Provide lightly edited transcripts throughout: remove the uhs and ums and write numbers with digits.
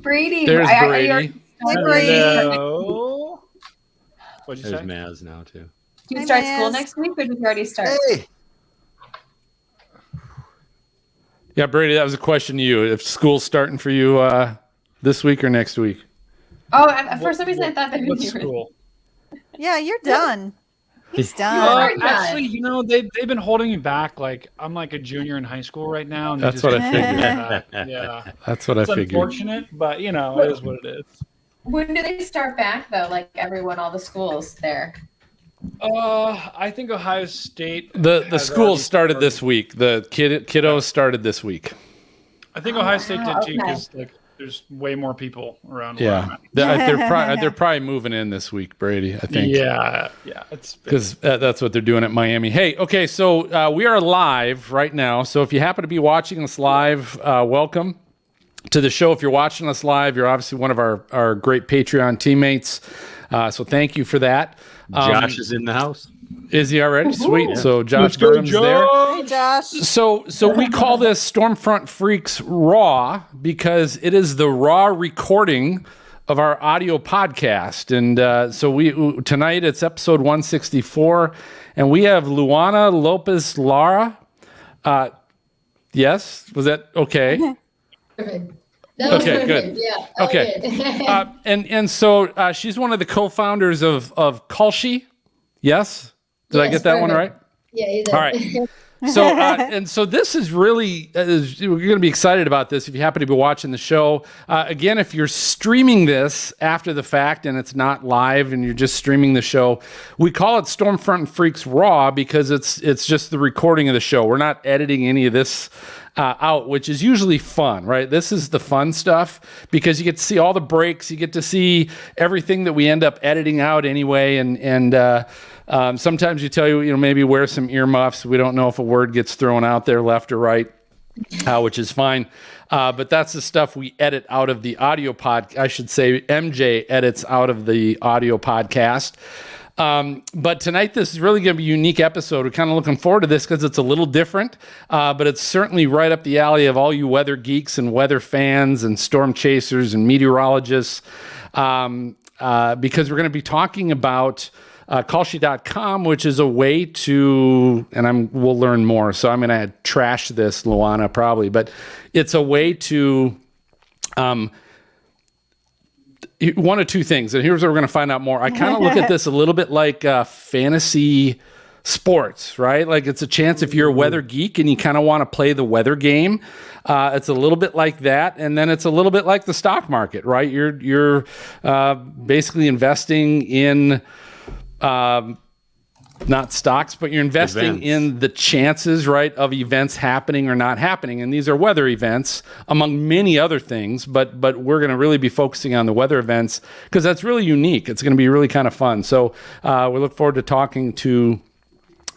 Brady. There's Brady. Hello. What'd you say? There's Maz now too. Do you start school next week, or did you already start? Hey. Yeah, Brady, that was a question to you. If school's starting for you this week or next week? Oh, for some reason I thought that What you were. school? Yeah, you're done. He's done. Actually, they've been holding me back. Like I'm like a junior in high school right now. And That's what I figured. Yeah, That's what I figured. It's unfortunate, but it is what it is. When do they start back though? Like all the schools there. I think Ohio State. The schools started this week. The kiddos started this week. I think Ohio State did too, because there's way more people around. Yeah, they're probably moving in this week, Brady. I think. Yeah, it's because that's what they're doing at Miami. Hey, okay, so we are live right now. So if you happen to be watching us live, welcome to the show. If you're watching us live, you're obviously one of our great Patreon teammates. So thank you for that. Josh is in the house. Is he already? Sweet. Yeah. So Josh Burnham's there. Hey, Josh. So we call this Stormfront Freaks Raw because it is the raw recording of our audio podcast. And so tonight it's episode 164, and we have Luana Lopes Lara. Yes? Was that okay? Perfect. Okay, good. Yeah. Okay. And so she's one of the co-founders of Kalshi. Yes? Did I get that one right? Yeah, you did. All right. So this is really, you're going to be excited about this if you happen to be watching the show. Again, if you're streaming this after the fact and it's not live and you're just streaming the show, we call it Stormfront Freaks Raw because it's just the recording of the show. We're not editing any of this out, which is usually fun, right? This is the fun stuff because you get to see all the breaks. You get to see everything that we end up editing out anyway. And sometimes maybe wear some earmuffs. We don't know if a word gets thrown out there left or right, which is fine. But that's the stuff we edit out of the audio I should say MJ edits out of the audio podcast. But tonight, this is really going to be a unique episode. We're kind of looking forward to this because it's a little different, but it's certainly right up the alley of all you weather geeks and weather fans and storm chasers and meteorologists, because we're going to be talking about Kalshi.com, which is a way to, and we'll learn more. So I'm going to trash this, Luana, probably, but it's a way to, one of two things, and here's where we're going to find out more. I kind of look at this a little bit like fantasy sports, right? Like it's a chance if you're a weather geek and you kind of want to play the weather game. It's a little bit like that, and then it's a little bit like the stock market, right? You're basically investing in not stocks, but you're investing in the chances, right, of events happening or not happening. And these are weather events, among many other things, but we're going to really be focusing on the weather events because that's really unique. It's going to be really kind of fun. So we look forward to talking to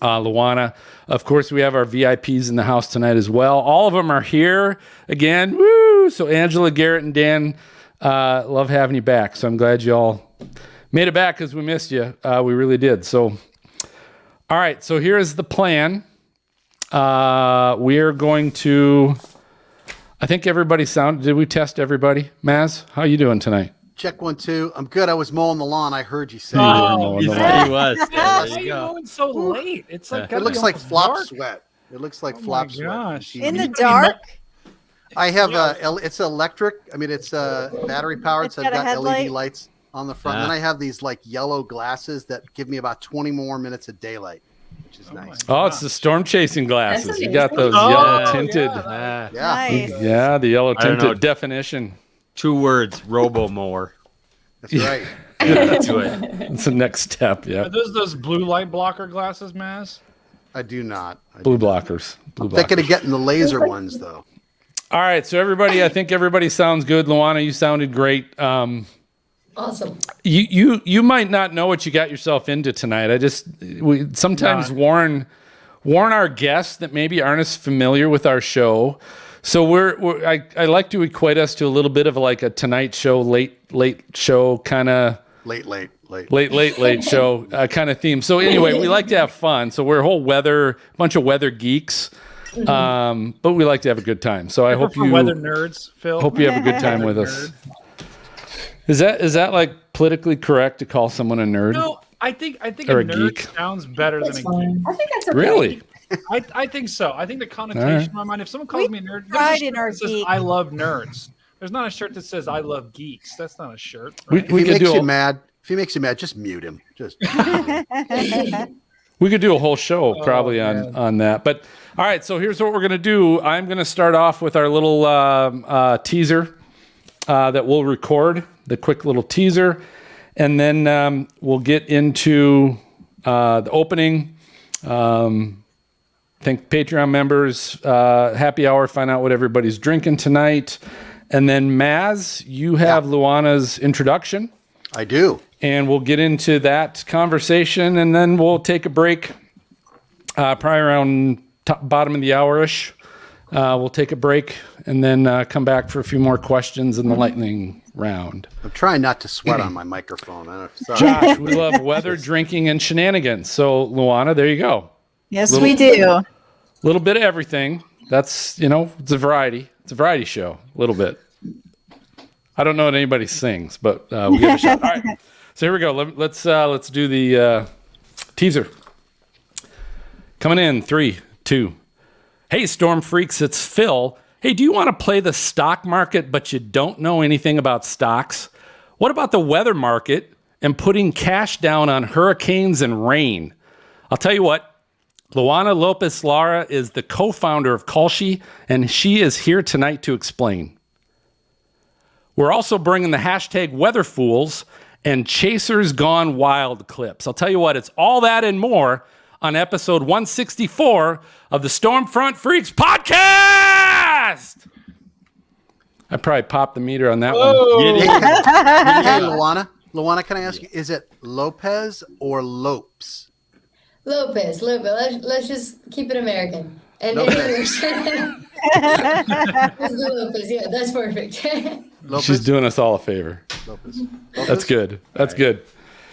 Luana. Of course, we have our VIPs in the house tonight as well. All of them are here again. Woo! So Angela, Garrett, and Dan, love having you back. So I'm glad you all made it back because we missed you. We really did. So, all right. So here is the plan. We are going to, I think everybody did we test everybody? Maz, how you doing tonight? Check 1, 2. I'm good. I was mowing the lawn. I heard you say. He was. Yeah, Why are you going so late? It's like it looks like flop sweat. It looks like flop sweat. Gosh. In the dark? I have it's electric. I mean, it's battery powered, so I've got LED lights on the front. Then I have these like yellow glasses that give me about 20 more minutes of daylight, which is nice. Oh, it's the storm chasing glasses. You got those yellow tinted. Yeah. Nice. Yeah, the yellow tinted definition. 2 words, robo-mower. That's right. That's it. It's the next step, yeah. Are those blue light blocker glasses, Maz? I do not. Blue blockers. I'm thinking of getting the laser ones, though. All right, so everybody, I think everybody sounds good. Luana, you sounded great. Awesome. You might not know what you got yourself into tonight. We sometimes warn our guests that maybe aren't as familiar with our show. So I like to equate us to a little bit of like a Tonight Show, late show kind of late show kind of theme. So anyway, we like to have fun. So we're a bunch of weather geeks. But we like to have a good time. So I hope For you weather nerds, Phil. hope you have a good time with us. Is that like politically correct to call someone a nerd? No, I think Or a a nerd geek. sounds better That's than a fine. geek. I think that's okay. Really? I think so. I think the connotation in my mind, if someone calls me a nerd, pride there's a in shirt our that says geek. I love nerds. There's not a shirt that says I love geeks. That's not a shirt. We, Right? If we he could makes do you a, mad, just mute him. Just we could do a whole show probably man. on that. But all right, so here's what we're gonna do. I'm gonna start off with our little teaser that we'll record, the quick little teaser, and then we'll get into the opening. Thank Patreon members, happy hour, find out what everybody's drinking tonight. And then Maz, you have Luana's introduction. I do. And we'll get into that conversation, and then we'll take a break, probably around bottom of the hour-ish. We'll take a break and then come back for a few more questions in the lightning round. I'm trying not to sweat on my microphone. Sorry. Josh, we love weather, drinking, and shenanigans. So, Luana, there you go. Yes, we do. A little bit of everything. That's, it's a variety. It's a variety show, a little bit. I don't know what anybody sings, but we'll give it a shot. All right. So here we go. Let's do the teaser. Coming in, 3, 2. Hey, Storm Freaks, it's Phil. Hey, do you want to play the stock market, but you don't know anything about stocks? What about the weather market and putting cash down on hurricanes and rain? I'll tell you what. Luana Lopes Lara is the co-founder of Kalshi, and she is here tonight to explain. We're also bringing the hashtag WeatherFools and Chasers Gone Wild clips. I'll tell you what, it's all that and more on episode 164 of the Stormfront Freaks podcast. I probably popped the meter on that one. Hey, Luana. Luana, can I ask you, is it Lopez or Lopes? Lopez. Let's just keep it American. And Lopez. English. Let's do Lopez. Yeah, that's perfect. Lopez? She's doing us all a favor. Lopez. That's good. That's good.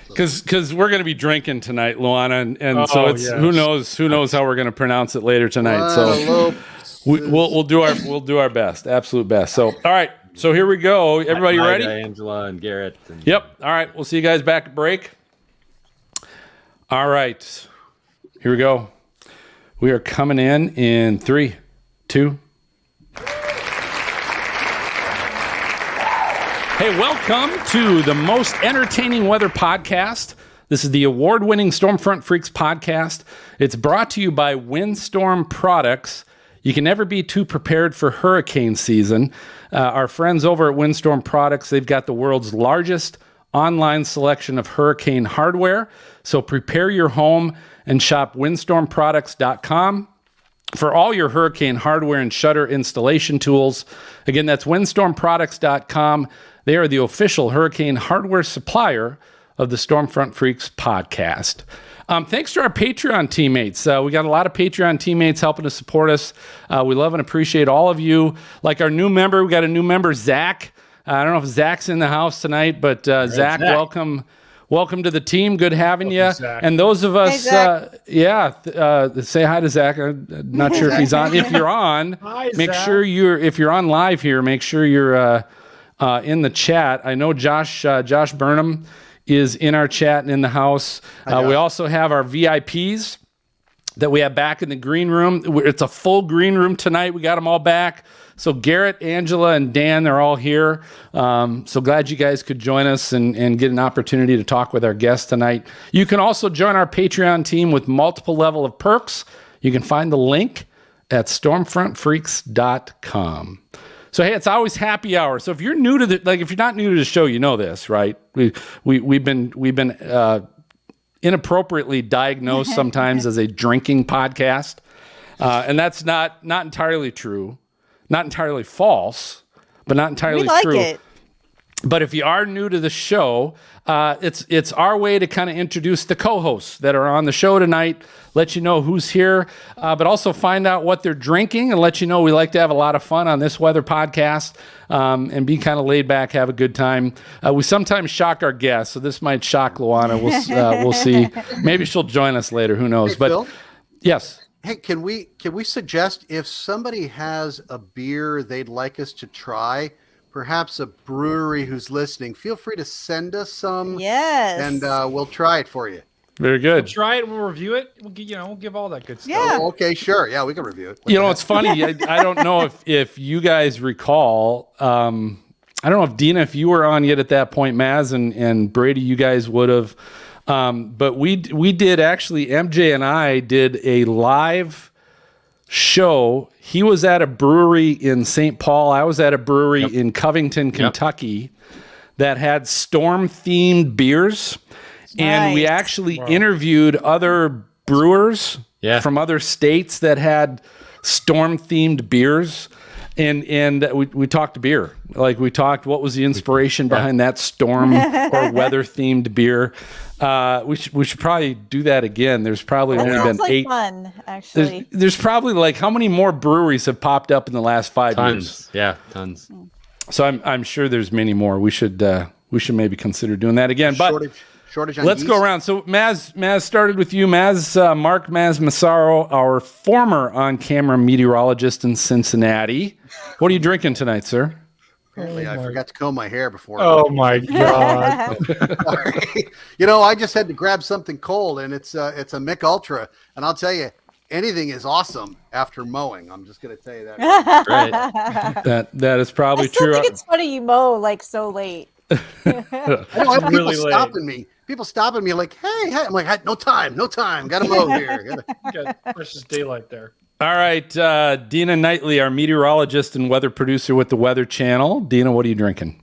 Because we're going to be drinking tonight, Luana, and so it's yes. who knows how we're going to pronounce it later tonight. So Lopez. we'll do our best, absolute best. So all right, so here we go. Everybody Hi, ready? Angela and Garrett. And Yep. All right, we'll see you guys back at break. All right, here we go. We are coming in 3, 2. Hey, welcome to the most entertaining weather podcast. This is the award-winning Stormfront Freaks podcast. It's brought to you by Windstorm Products. You can never be too prepared for hurricane season. Our friends over at Windstorm Products, they've got the world's largest online selection of hurricane hardware. So prepare your home and shop windstormproducts.com for all your hurricane hardware and shutter installation tools. Again, that's windstormproducts.com. They are the official hurricane hardware supplier of the Stormfront Freaks podcast. Thanks to our Patreon teammates. We got a lot of Patreon teammates helping to support us. We love and appreciate all of you. Like our new member, we got a new member, Zach. I don't know if Zach's in the house tonight, but Zach, welcome to the team. Good having you. Zach. And those of us, Zach. say hi to Zach. I'm not sure if he's on. If you're on, Hi, make Zach. sure if you're on live here, make sure you're in the chat. I know Josh Burnham is in our chat and in the house. We also have our VIPs that we have back in the green room. It's a full green room tonight. We got them all back. So Garrett, Angela, and Dan, they're all here. So glad you guys could join us and get an opportunity to talk with our guests tonight. You can also join our Patreon team with multiple level of perks. You can find the link at stormfrontfreaks.com. So hey, it's always happy hour. So if you're new to if you're not new to the show, you know this, right? We've been inappropriately diagnosed sometimes as a drinking podcast, and that's not entirely true, not entirely false, but not entirely true. It. But if you are new to the show, it's our way to kind of introduce the co-hosts that are on the show tonight, let you know who's here, but also find out what they're drinking and let you know we like to have a lot of fun on this weather podcast and be kind of laid back, have a good time. We sometimes shock our guests, so this might shock Luana. We'll see. Maybe she'll join us later. Who knows? Hey, but Phil? yes. Hey, can we suggest if somebody has a beer they'd like us to try, perhaps a brewery who's listening, feel free to send us some. Yes. And we'll try it for you. Very good. We'll try it. We'll review it. We'll give all that good stuff. Yeah. Oh, okay, sure. Yeah, we can review it. You know, it's funny. I don't know if you guys recall. I don't know if Dina, if you were on yet at that point, Maz and Brady, you guys would have. But we did actually. MJ and I did a live show. He was at a brewery in St. Paul. I was at a brewery in Covington, Kentucky, that had storm-themed beers. And we actually interviewed other brewers from other states that had storm-themed beers. And we talked beer. Like, we talked what was the inspiration behind that storm or weather-themed beer. We should probably do that again. There's probably only been 8. Fun, actually. There's probably like, how many more breweries have popped up in the last 5 years? Yeah, tons. So I'm sure there's many more. We should maybe consider doing that again. But shortage on let's yeast. go around. So Maz started with you. Mark Massaro, our former on-camera meteorologist in Cincinnati. What are you drinking tonight, sir? Apparently, I forgot to comb my hair before. Oh my God. Sorry. You know, I just had to grab something cold, and it's a Mick Ultra, and I'll tell you, anything is awesome after mowing. I'm just going to tell you that. Right. That is probably I still true. think it's funny you mow like so late. I know, people really late. stopping me. People stopping me like, hey. I'm like, no time. Got to mow here. Got precious daylight there. All right, Dina Knightley, our meteorologist and weather producer with the Weather Channel. Dina, what are you drinking?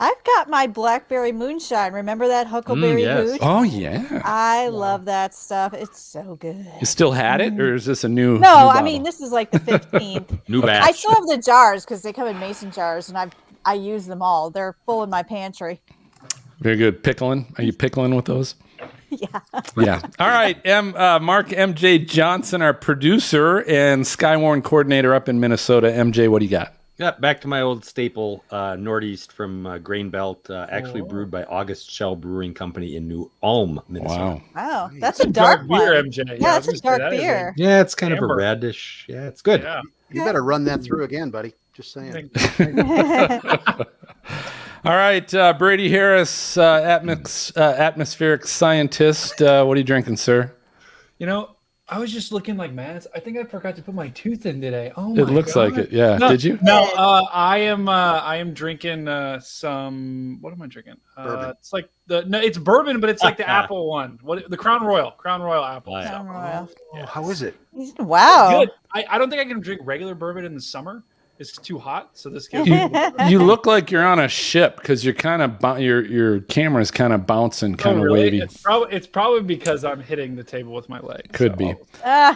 I've got my blackberry moonshine. Remember that huckleberry yes. hooch? Oh, yeah. I love that stuff. It's so good. You still had it, or is this a new? No, new I bottle? mean, this is like the 15th. New batch. I still have the jars because they come in mason jars, and I use them all. They're full in my pantry. Very good. Pickling. Are you pickling with those? Yeah. Yeah. All right. Mark MJ Johnson, our producer and Skywarn coordinator up in Minnesota. MJ, what do you got? Yeah, back to my old staple, Northeast from Grain Belt, actually brewed by August Shell Brewing Company in New Ulm, Minnesota. Wow. That's a dark beer, one. MJ. Yeah, I was that's a gonna say dark that is beer. Yeah, it's kind of Amber. a reddish. Yeah, it's good. Yeah. You better run that through again, buddy. Just saying. All right. Brady Harris, atmospheric scientist. What are you drinking, sir? You know, I was just looking like mad. I think I forgot to put my tooth in today. Oh my It looks God. like it. Yeah. No, Did you? No, I am drinking some. What am I drinking? Bourbon. It's like it's bourbon, but it's like the apple one. What the Crown Royal apple. Oh, yeah. Crown Royal. Oh, how is it? Wow. Good. I don't think I can drink regular bourbon in the summer. It's too hot. So this gives You look like you're on a ship because you're kind of your camera's kind of bouncing, kind of wavy. It's probably because I'm hitting the table with my leg. Could be.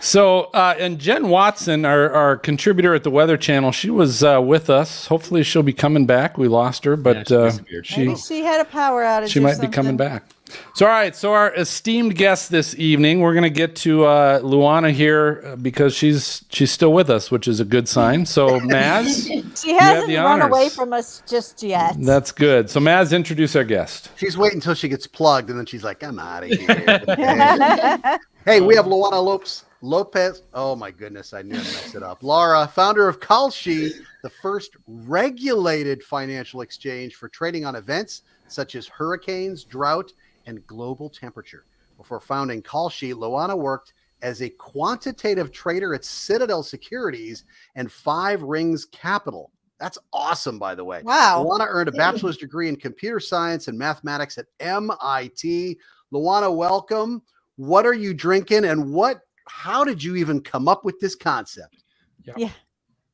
So, and Jen Watson, our contributor at the Weather Channel, she was with us. Hopefully, she'll be coming back. We lost her, but she disappeared. Maybe she had a power outage. she might be coming back. So, all right. So, our esteemed guest this evening, we're going to get to Luana here because she's still with us, which is a good sign. So, Maz, She hasn't the run away honors. from us just yet. That's good. So, Maz, introduce our guest. She's waiting until she gets plugged, and then she's like, I'm out of here. Hey, we have Luana Lopes. Oh, my goodness. I knew I'd mess it up. Lara, founder of Kalshi, the first regulated financial exchange for trading on events such as hurricanes, drought, and global temperature. Before founding Kalshi, Luana worked as a quantitative trader at Citadel Securities and Five Rings Capital. That's awesome, by the way. Wow. Luana earned a bachelor's degree in computer science and mathematics at MIT. Luana, welcome. What are you drinking, and how did you even come up with this concept? Yeah.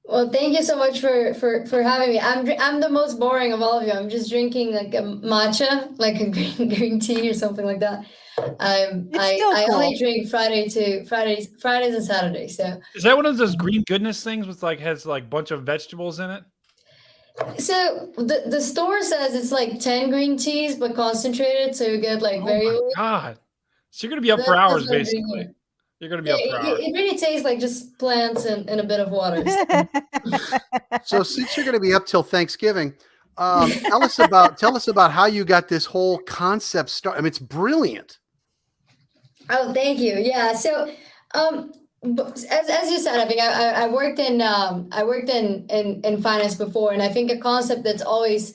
Well, thank you so much for having me. I'm the most boring of all of you. I'm just drinking like a matcha, like a green tea or something like that. I only drink Fridays and Saturdays. So Is that one of those green goodness things with has a bunch of vegetables in it? So the store says it's like 10 green teas, but concentrated, so you get like very. Oh my God! So you're gonna be up for That's hours, what I'm basically. drinking. You're gonna be up for hours. It really tastes like just plants and a bit of water. So since you're going to be up till Thanksgiving, tell us about how you got this whole concept started. I mean, it's brilliant. Oh, thank you. Yeah. So as you said, I think I worked in finance before, and I think a concept that's always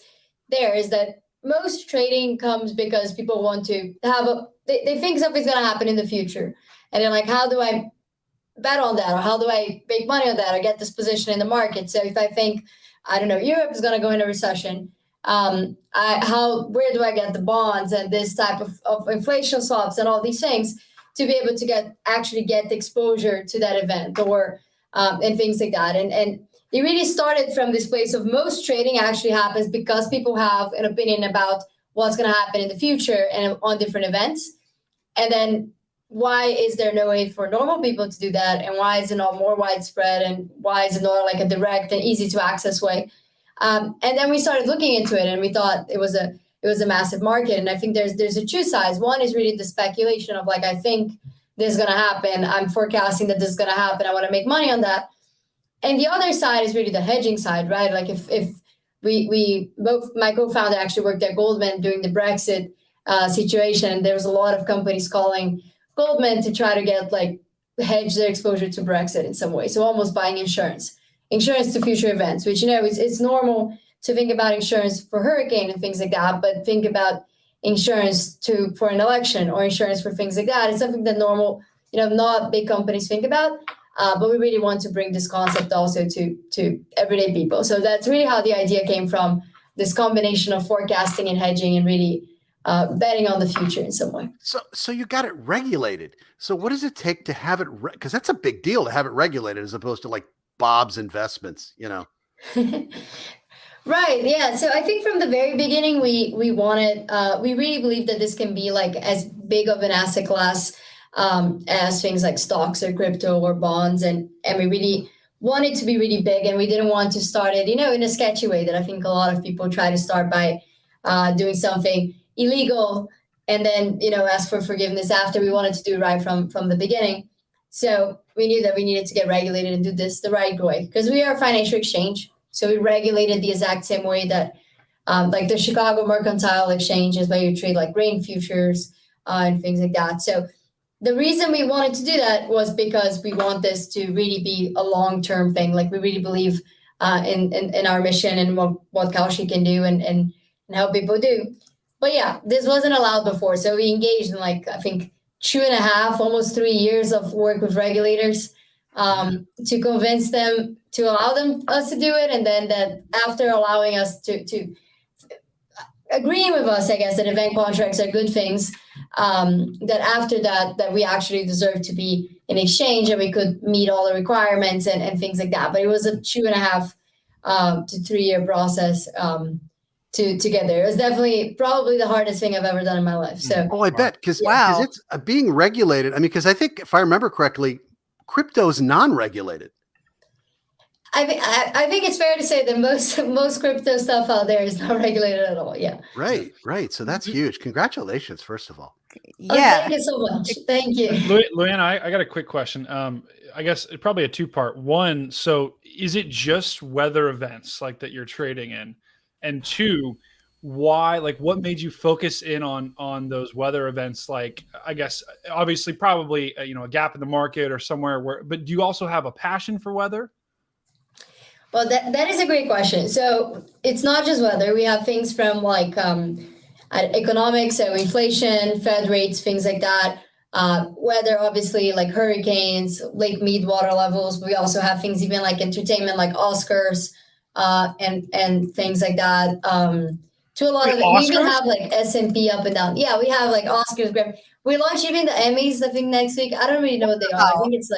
there is that most trading comes because people want to have they think something's going to happen in the future, and they're like, how do I bet on that, or how do I make money on that, or get this position in the market? So if I think, I don't know, Europe is going to go into recession, where do I get the bonds and this type of inflation swaps and all these things to be able to actually get exposure to that event, or and things like that. And it really started from this place of most trading actually happens because people have an opinion about what's going to happen in the future and on different events. And then why is there no way for normal people to do that? And why is it not more widespread? And why is it not like a direct and easy to access way? And then we started looking into it, and we thought it was a massive market. And I think there's a two sides. One is really the speculation of like, I think this is going to happen. I'm forecasting that this is going to happen. I want to make money on that. And the other side is really the hedging side, right? Like if we both, my co-founder actually worked at Goldman during the Brexit situation. There was a lot of companies calling Goldman to try to get like hedge their exposure to Brexit in some way. So almost buying insurance to future events, which, it's normal to think about insurance for hurricane and things like that, but think about insurance for an election or insurance for things like that. It's something that normal, not big companies think about. But we really want to bring this concept also to everyday people. So that's really how the idea came from, this combination of forecasting and hedging and really betting on the future in some way. So you got it regulated. So what does it take to have it? Because that's a big deal to have it regulated as opposed to like Bob's Investments, Right. Yeah. So I think from the very beginning, we wanted, we really believe that this can be like as big of an asset class as things like stocks or crypto or bonds. And we really want it to be really big. And we didn't want to start it, in a sketchy way that I think a lot of people try to start by doing something illegal and then, ask for forgiveness after. We wanted to do it right from the beginning. So we knew that we needed to get regulated and do this the right way, because we are a financial exchange. So we regulated the exact same way that like the Chicago Mercantile Exchange is where you trade like grain futures and things like that. So the reason we wanted to do that was because we want this to really be a long-term thing. Like we really believe in our mission and what Kalshi can do and help people do. But yeah, this wasn't allowed before. So we engaged in I think 2.5, almost 3 years of work with regulators to convince them to allow us to do it. And then that after allowing us to agreeing with us, I guess, that event contracts are good things, that after that we actually deserve to be in exchange and we could meet all the requirements and things like that. But it was a 2.5 to 3 year process to get there. It was definitely probably the hardest thing I've ever done in my life. So I bet, because it's being regulated. I mean, because I think if I remember correctly, crypto is non-regulated. I think it's fair to say that most crypto stuff out there is not regulated at all. Yeah. Right. So that's huge. Congratulations, first of all. Yeah. Oh, thank you so much. Thank you. Luana, I got a quick question. I guess probably a two-part. One, so is it just weather events like that you're trading in? And two, why, what made you focus in on those weather events? Like, I guess, obviously, probably, a gap in the market or somewhere but do you also have a passion for weather? Well, that is a great question. So it's not just weather. We have things from economics, so inflation, Fed rates, things like that. Weather, obviously, like hurricanes, Lake Mead water levels. We also have things even like entertainment, like Oscars, and things like that. To a lot of it, we even have like S&P up and down. Yeah, we have like Oscars. We launch even the Emmys, I think, next week. I don't really know what they are. I think it's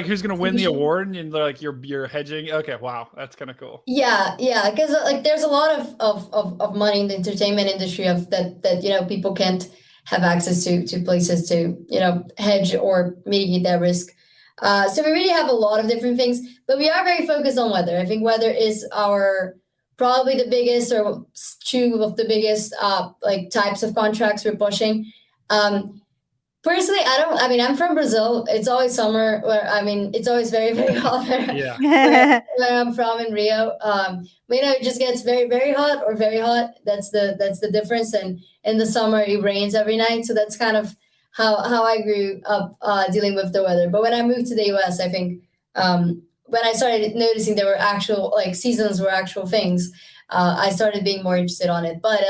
who's going to win the award, and like you're hedging. Okay, wow, that's kind of cool. Yeah, because there's a lot of money in the entertainment industry that people can't have access to places to hedge or mitigate that risk. So we really have a lot of different things, but we are very focused on weather. I think weather is probably the biggest or two of the biggest types of contracts we're pushing. Personally, I'm from Brazil. It's always summer it's always very, very hot there. Yeah. where I'm from in Rio. It just gets very, very hot or very hot. That's the difference. And in the summer it rains every night. So that's kind of how I grew up dealing with the weather. But when I moved to the US, I think when I started noticing there were actual like seasons were actual things, I started being more interested on it. But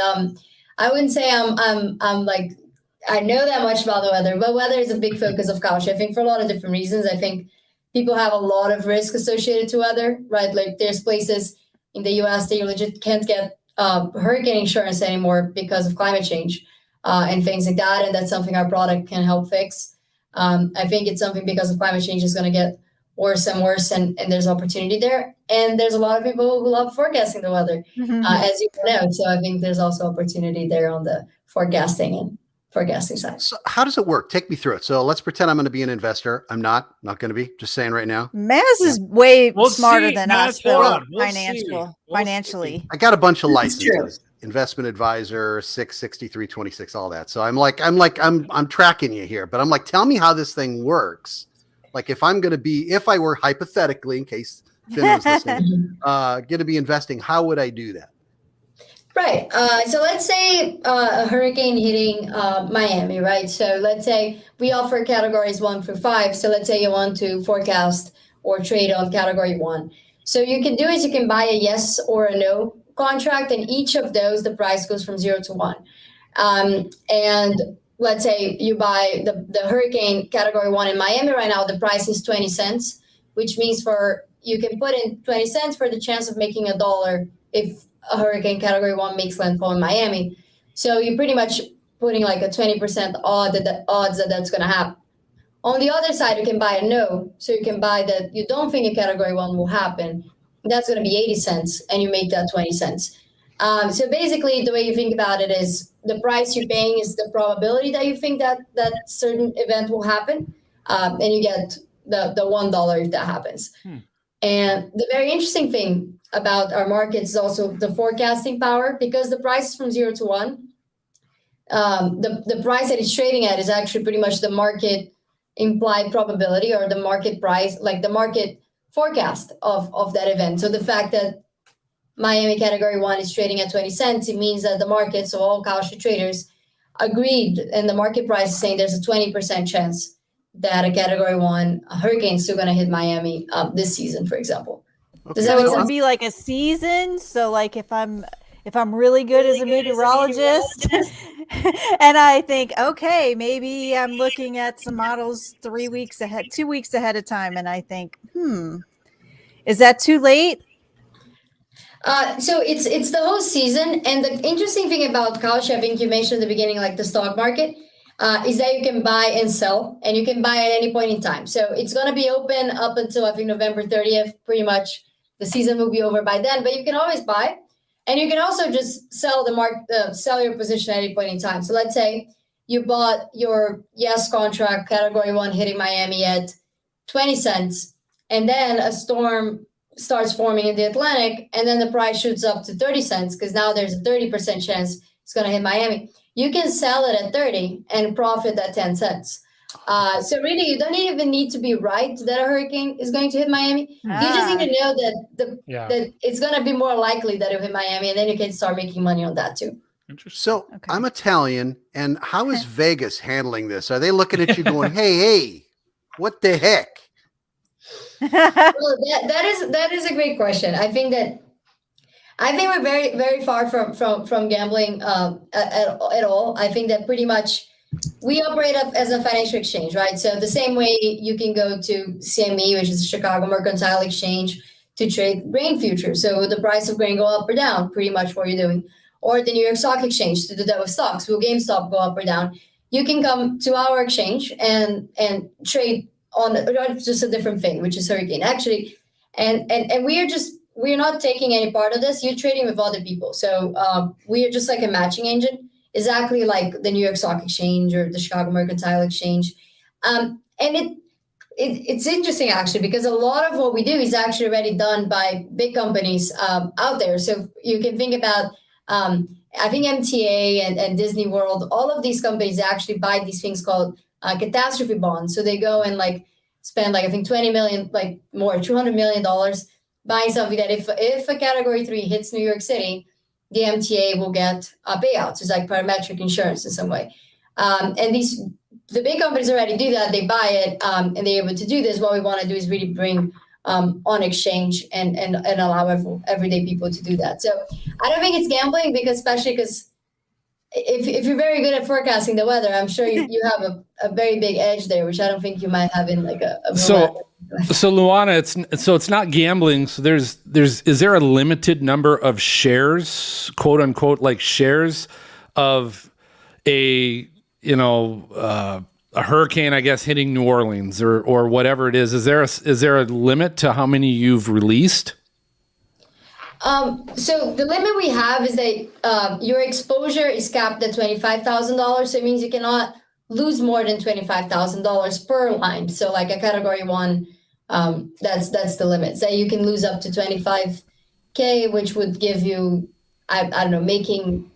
I wouldn't say I'm like I know that much about the weather, but weather is a big focus of Kalshi. I think for a lot of different reasons. I think people have a lot of risk associated to weather, right? Like there's places in the US that you legit can't get hurricane insurance anymore because of climate change and things like that. And that's something our product can help fix. I think it's something because of climate change is going to get worse and worse, and there's opportunity there. And there's a lot of people who love forecasting the weather, as you know. So I think there's also opportunity there on the forecasting side. So how does it work? Take me through it. So let's pretend I'm going to be an investor. I'm not going to be. Just saying right now. Maz is way smarter than us, though, We'll financially. I got a bunch of licenses, investment advisor, 66326, all that. So I'm tracking you here, but I'm like, tell me how this thing works. Like if I were hypothetically, in case Finn was listening, going to be investing, how would I do that? Right. So let's say a hurricane hitting Miami, right? So let's say we offer categories 1 through 5. So let's say you want to forecast or trade on category 1. So you can do is you can buy a yes or a no contract, and each of those, the price goes from 0 to 1. And let's say you buy the hurricane category 1 in Miami right now, the price is 20 cents, which means you can put in 20 cents for the chance of making $1 if a hurricane category 1 makes landfall in Miami. So you're pretty much putting like a 20% odds that that's going to happen. On the other side, you can buy a no. So you can buy that you don't think a category 1 will happen. That's going to be 80 cents, and you make that 20 cents. So basically, the way you think about it is the price you're paying is the probability that you think that certain event will happen, and you get the $1 if that happens. And the very interesting thing about our markets is also the forecasting power, because the price is from 0 to 1. The price that it's trading at is actually pretty much the market implied probability, or the market price, like the market forecast of that event. So the fact that Miami category 1 is trading at 20 cents, it means that the market, so all Kalshi traders agreed, and the market price is saying there's a 20% chance that a category 1 hurricane is still going to hit Miami this season, for example. Okay. So it would be like a season. So like if I'm really good as a meteorologist and I think, okay, maybe I'm looking at some models 3 weeks ahead, 2 weeks ahead of time, and I think, is that too late? So it's the whole season. And the interesting thing about Kalshi, I think you mentioned at the beginning, like the stock market, is that you can buy and sell, and you can buy at any point in time. So it's going to be open up until I think November 30th, pretty much. The season will be over by then, but you can always buy, and you can also just sell sell your position at any point in time. So let's say you bought your yes contract category 1 hitting Miami at 20 cents, and then a storm starts forming in the Atlantic, and then the price shoots up to 30 cents because now there's a 30% chance it's going to hit Miami. You can sell it at 30 and profit at 10 cents. So really, you don't even need to be right that a hurricane is going to hit Miami. You just need to know that it's going to be more likely that it'll hit Miami, and then you can start making money on that too. So I'm Italian, and how is Vegas handling this? Are they looking at you going, hey, what the heck? Well, that is a great question. I think we're very, very far from gambling at all. I think that pretty much we operate as a financial exchange, right? So the same way you can go to CME, which is the Chicago Mercantile Exchange, to trade grain futures. So the price of grain go up or down, pretty much what you're doing. Or the New York Stock Exchange to do that with stocks. Will GameStop go up or down? You can come to our exchange and trade on just a different thing, which is hurricane. Actually, and we're not taking any part of this. You're trading with other people. So we are just like a matching engine, exactly like the New York Stock Exchange or the Chicago Mercantile Exchange. And it's interesting, actually, because a lot of what we do is actually already done by big companies out there. So you can think about, I think MTA and Disney World, all of these companies actually buy these things called catastrophe bonds. So they go and like spend like, I think 20 million, like more, $200 million buying something that if a category 3 hits New York City, the MTA will get payouts. It's like parametric insurance in some way. And these the big companies already do that. They buy it and they're able to do this. What we want to do is really bring on exchange and allow everyday people to do that. So I don't think it's gambling, because especially because if you're very good at forecasting the weather, I'm sure you have a very big edge there, which I don't think you might have in like a so Luana, it's not gambling. So is there a limited number of shares, quote unquote, like shares of a hurricane, I guess, hitting New Orleans or whatever it is? Is there a limit to how many you've released? So the limit we have is that your exposure is capped at $25,000. So it means you cannot lose more than $25,000 per line. So like a category 1, that's the limit. So you can lose up to $25K, which would give you, I don't know, making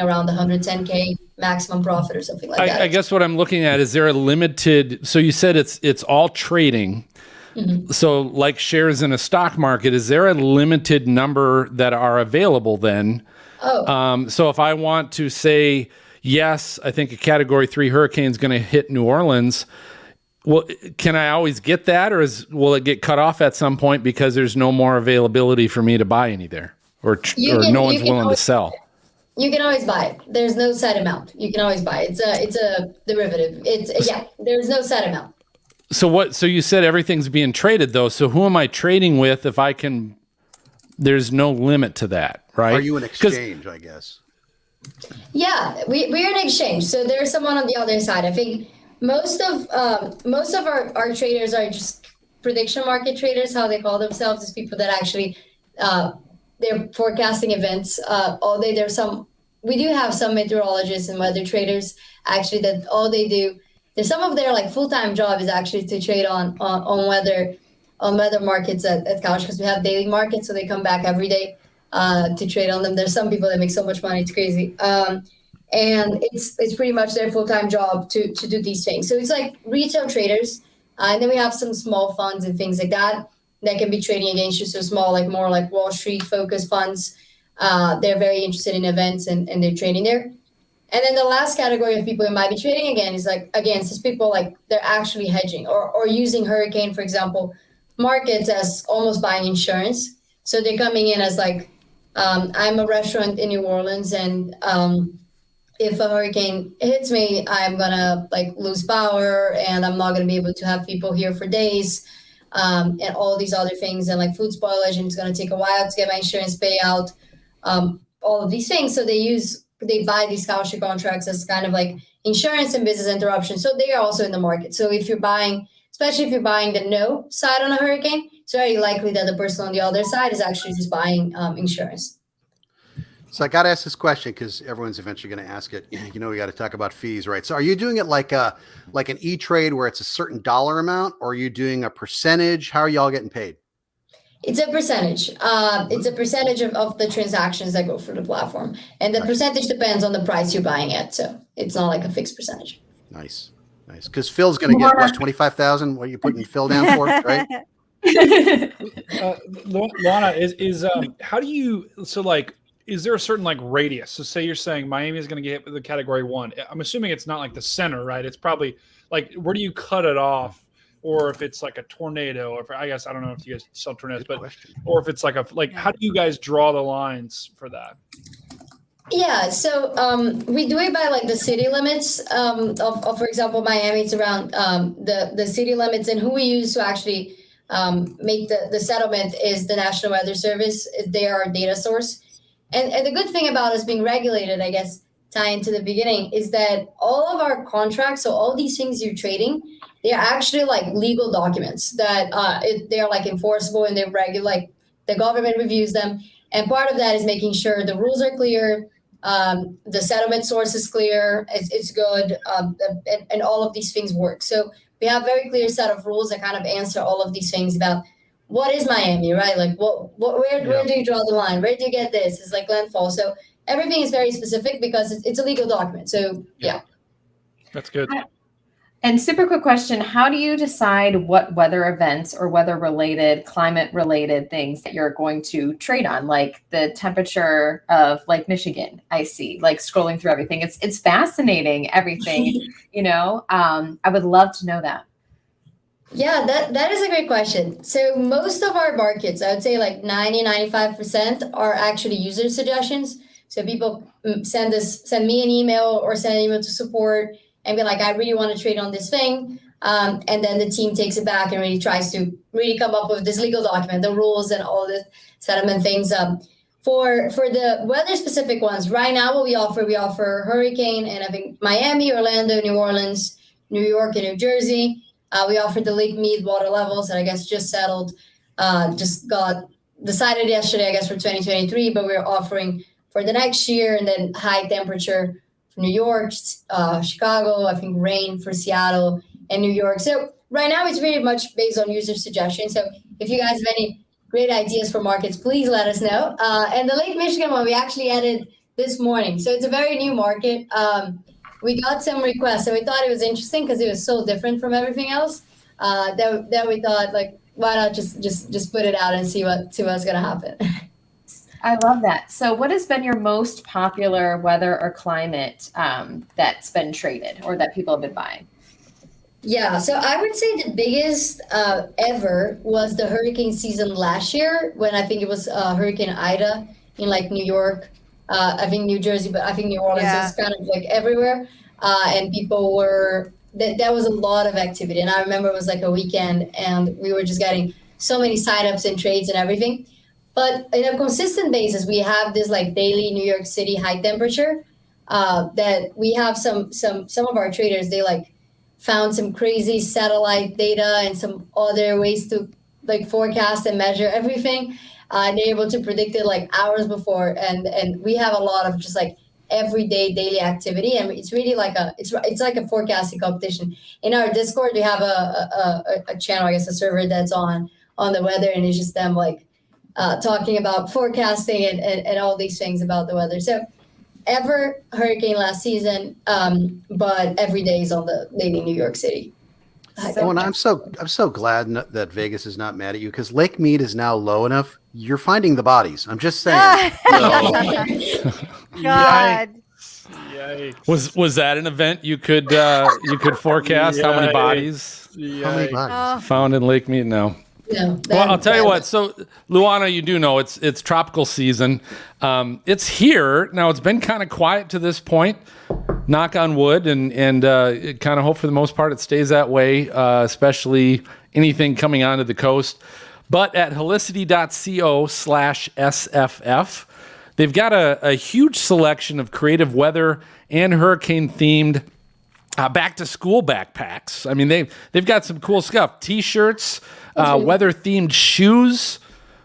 around $110K maximum profit or something like that. I guess what I'm looking at, is there a limited, so you said it's all trading. Mm-hmm. So like shares in a stock market, is there a limited number that are available then? So if I want to say, yes, I think a category 3 hurricane is going to hit New Orleans, well, can I always get that, or will it get cut off at some point because there's no more availability for me to buy any there, or no one's willing to sell? You can always buy it. There's no set amount. You can always buy it. It's a derivative. There's no set amount. So you said everything's being traded though. So who am I trading with if I can? There's no limit to that, right? Are you an exchange, I guess? Yeah, we're an exchange. So there's someone on the other side. I think most of our traders are just prediction market traders, how they call themselves, is people that actually they're forecasting events all day. We do have some meteorologists and weather traders actually that all they do. There's some of their like full-time job is actually to trade on weather markets at Kalshi, because we have daily markets, so they come back every day to trade on them. There's some people that make so much money, it's crazy. And it's pretty much their full-time job to do these things. So it's like retail traders. And then we have some small funds and things like that can be trading against you. So small, like more like Wall Street focused funds. They're very interested in events and they're trading there. And then the last category of people who might be trading again is like against people like they're actually hedging or using hurricane, for example, markets as almost buying insurance. So they're coming in as like, I'm a restaurant in New Orleans, and if a hurricane hits me, I'm gonna like lose power, and I'm not gonna be able to have people here for days, and all these other things, and like food spoilage, and it's gonna take a while to get my insurance payout, all of these things. So they buy these Kalshi contracts as kind of like insurance and business interruption. So they are also in the market. So if you're buying, especially if you're buying the no side on a hurricane, it's very likely that the person on the other side is actually just buying insurance. So I got to ask this question because everyone's eventually going to ask it. We got to talk about fees, right? So are you doing it like an E-Trade where it's a certain dollar amount, or are you doing a percentage? How are y'all getting paid? It's a percentage. It's a percentage of the transactions that go through the platform. And the percentage depends on the price you're buying at. So it's not like a fixed percentage. Nice. Because Phil's going to get, what, $25,000? What are you putting Phil down for, right? Luana, is how do you, so like, is there a certain like radius? So say you're saying Miami is going to get hit with a category 1. I'm assuming it's not like the center, right? It's probably like, where do you cut it off? Or if it's like a tornado, or I guess I don't know if you guys sell tornadoes, or if it's like how do you guys draw the lines for that? Yeah, so we do it by like the city limits of for example, Miami. It's around the city limits, and who we use to actually make the settlement is the National Weather Service. They are our data source, and the good thing about us being regulated, I guess, tying to the beginning, is that all of our contracts, so all these things you're trading, they're actually like legal documents that they're like enforceable, and they're regular, like the government reviews them. And part of that is making sure the rules are clear, the settlement source is clear, it's good, and all of these things work. So we have a very clear set of rules that kind of answer all of these things about what is Miami, right? Like where do you draw the line? Where do you get this? It's like landfall. So everything is very specific because it's a legal document. So yeah. That's good. And super quick question, how do you decide what weather events or weather-related, climate-related things that you're going to trade on? Like the temperature of Lake Michigan, I see, like scrolling through everything. It's fascinating, everything, I would love to know that. Yeah, that is a great question. So most of our markets, I would say like 95% are actually user suggestions. So people send me an email or send an email to support and be like, I really want to trade on this thing. And then the team takes it back and really tries to really come up with this legal document, the rules and all the settlement things. For the weather specific ones, right now what we offer hurricane and I think Miami, Orlando, New Orleans, New York, and New Jersey. We offered the Lake Mead water levels that I guess just settled, just got decided yesterday, I guess, for 2023, but we're offering for the next year and then high temperature for New York, Chicago, I think rain for Seattle and New York. So right now it's really much based on user suggestions. So if you guys have any great ideas for markets, please let us know. And the Lake Michigan one, we actually added this morning. So it's a very new market. We got some requests, and we thought it was interesting because it was so different from everything else. That we thought, like, why not just put it out and see what's going to happen. I love that. So what has been your most popular weather or climate that's been traded or that people have been buying? Yeah, so I would say the biggest ever was the hurricane season last year when I think it was Hurricane Ida in like New York, I think New Jersey, but I think New Orleans is kind of like everywhere. And people were, that was a lot of activity. And I remember it was like a weekend and we were just getting so many signups and trades and everything. But in a consistent basis, we have this like daily New York City high temperature that we have some of our traders, they like found some crazy satellite data and some other ways to like forecast and measure everything. They're able to predict it like hours before. And we have a lot of just like everyday daily activity. And it's really like it's like a forecasting competition. In our Discord, we have a channel, I guess, a server that's on the weather, and it's just them like talking about forecasting and all these things about the weather. So ever hurricane last season, but every day is on the daily New York City. And I'm so glad that Vegas is not mad at you because Lake Mead is now low enough. You're finding the bodies. I'm just saying. God. Yikes. Was that an event you could forecast? How many bodies? How many bodies? Found in Lake Mead? No. No, Well, I'll tell you what. So, Luana, you do know it's tropical season. It's here now. It's been kind of quiet to this point. Knock on wood, and kind of hope for the most part it stays that way. Especially anything coming onto the coast. But at helicity.co/SFF, they've got a huge selection of creative weather and hurricane themed back to school backpacks. I mean, they've got some cool stuff: t-shirts, weather themed shoes,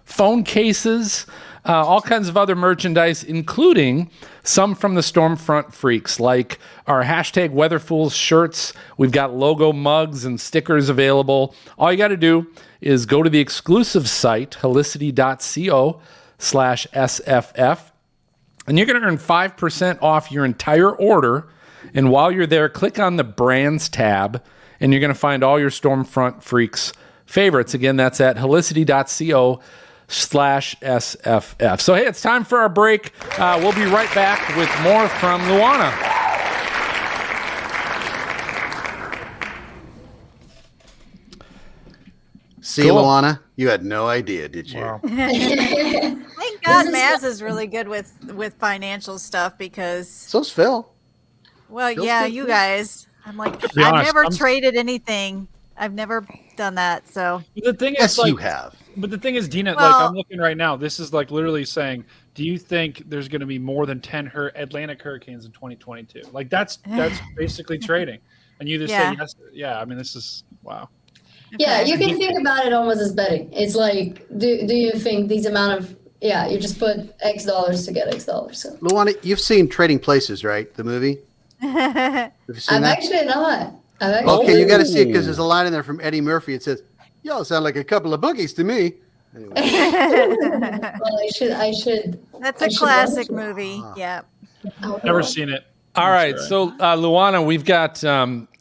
phone cases, all kinds of other merchandise, including some from the Stormfront freaks, like our hashtag WeatherFools shirts. We've got logo mugs and stickers available. All you got to do is go to the exclusive site, helicity.co/SFF, and you're going to earn 5% off your entire order. And while you're there, click on the brands tab, and you're going to find all your Stormfront freaks favorites. Again, that's at helicity.co/SFF. So, hey, it's time for our break. We'll be right back with more from Luana. See, cool. Luana, you had no idea, did you? Wow. Thank God Maz is really good with financial stuff because... So's Phil. Well, Phil's yeah, good. you guys. I'm like, be I've honest, never traded anything. I've never done that, so... The thing is, Yes, like, you have. But the thing is, Dina, Well- like I'm looking right now, this is like literally saying, do you think there's going to be more than 10 Atlantic hurricanes in 2022? Like that's basically trading. And you just say yes. Yeah, I mean, this is, wow. Yeah, Okay. you can think about it almost as betting. It's like, do you think these amount of, you just put X dollars to get X dollars. So. Luana, you've seen Trading Places, right? The movie? Have you seen I'm that? actually not. Okay, you got to see it because there's a line in there from Eddie Murphy. It says, "Y'all sound like a couple of boogies to me." Anyway. Well, I should. That's I a should classic watch it. movie. Yeah. Never seen it. All right, so Luana, we've got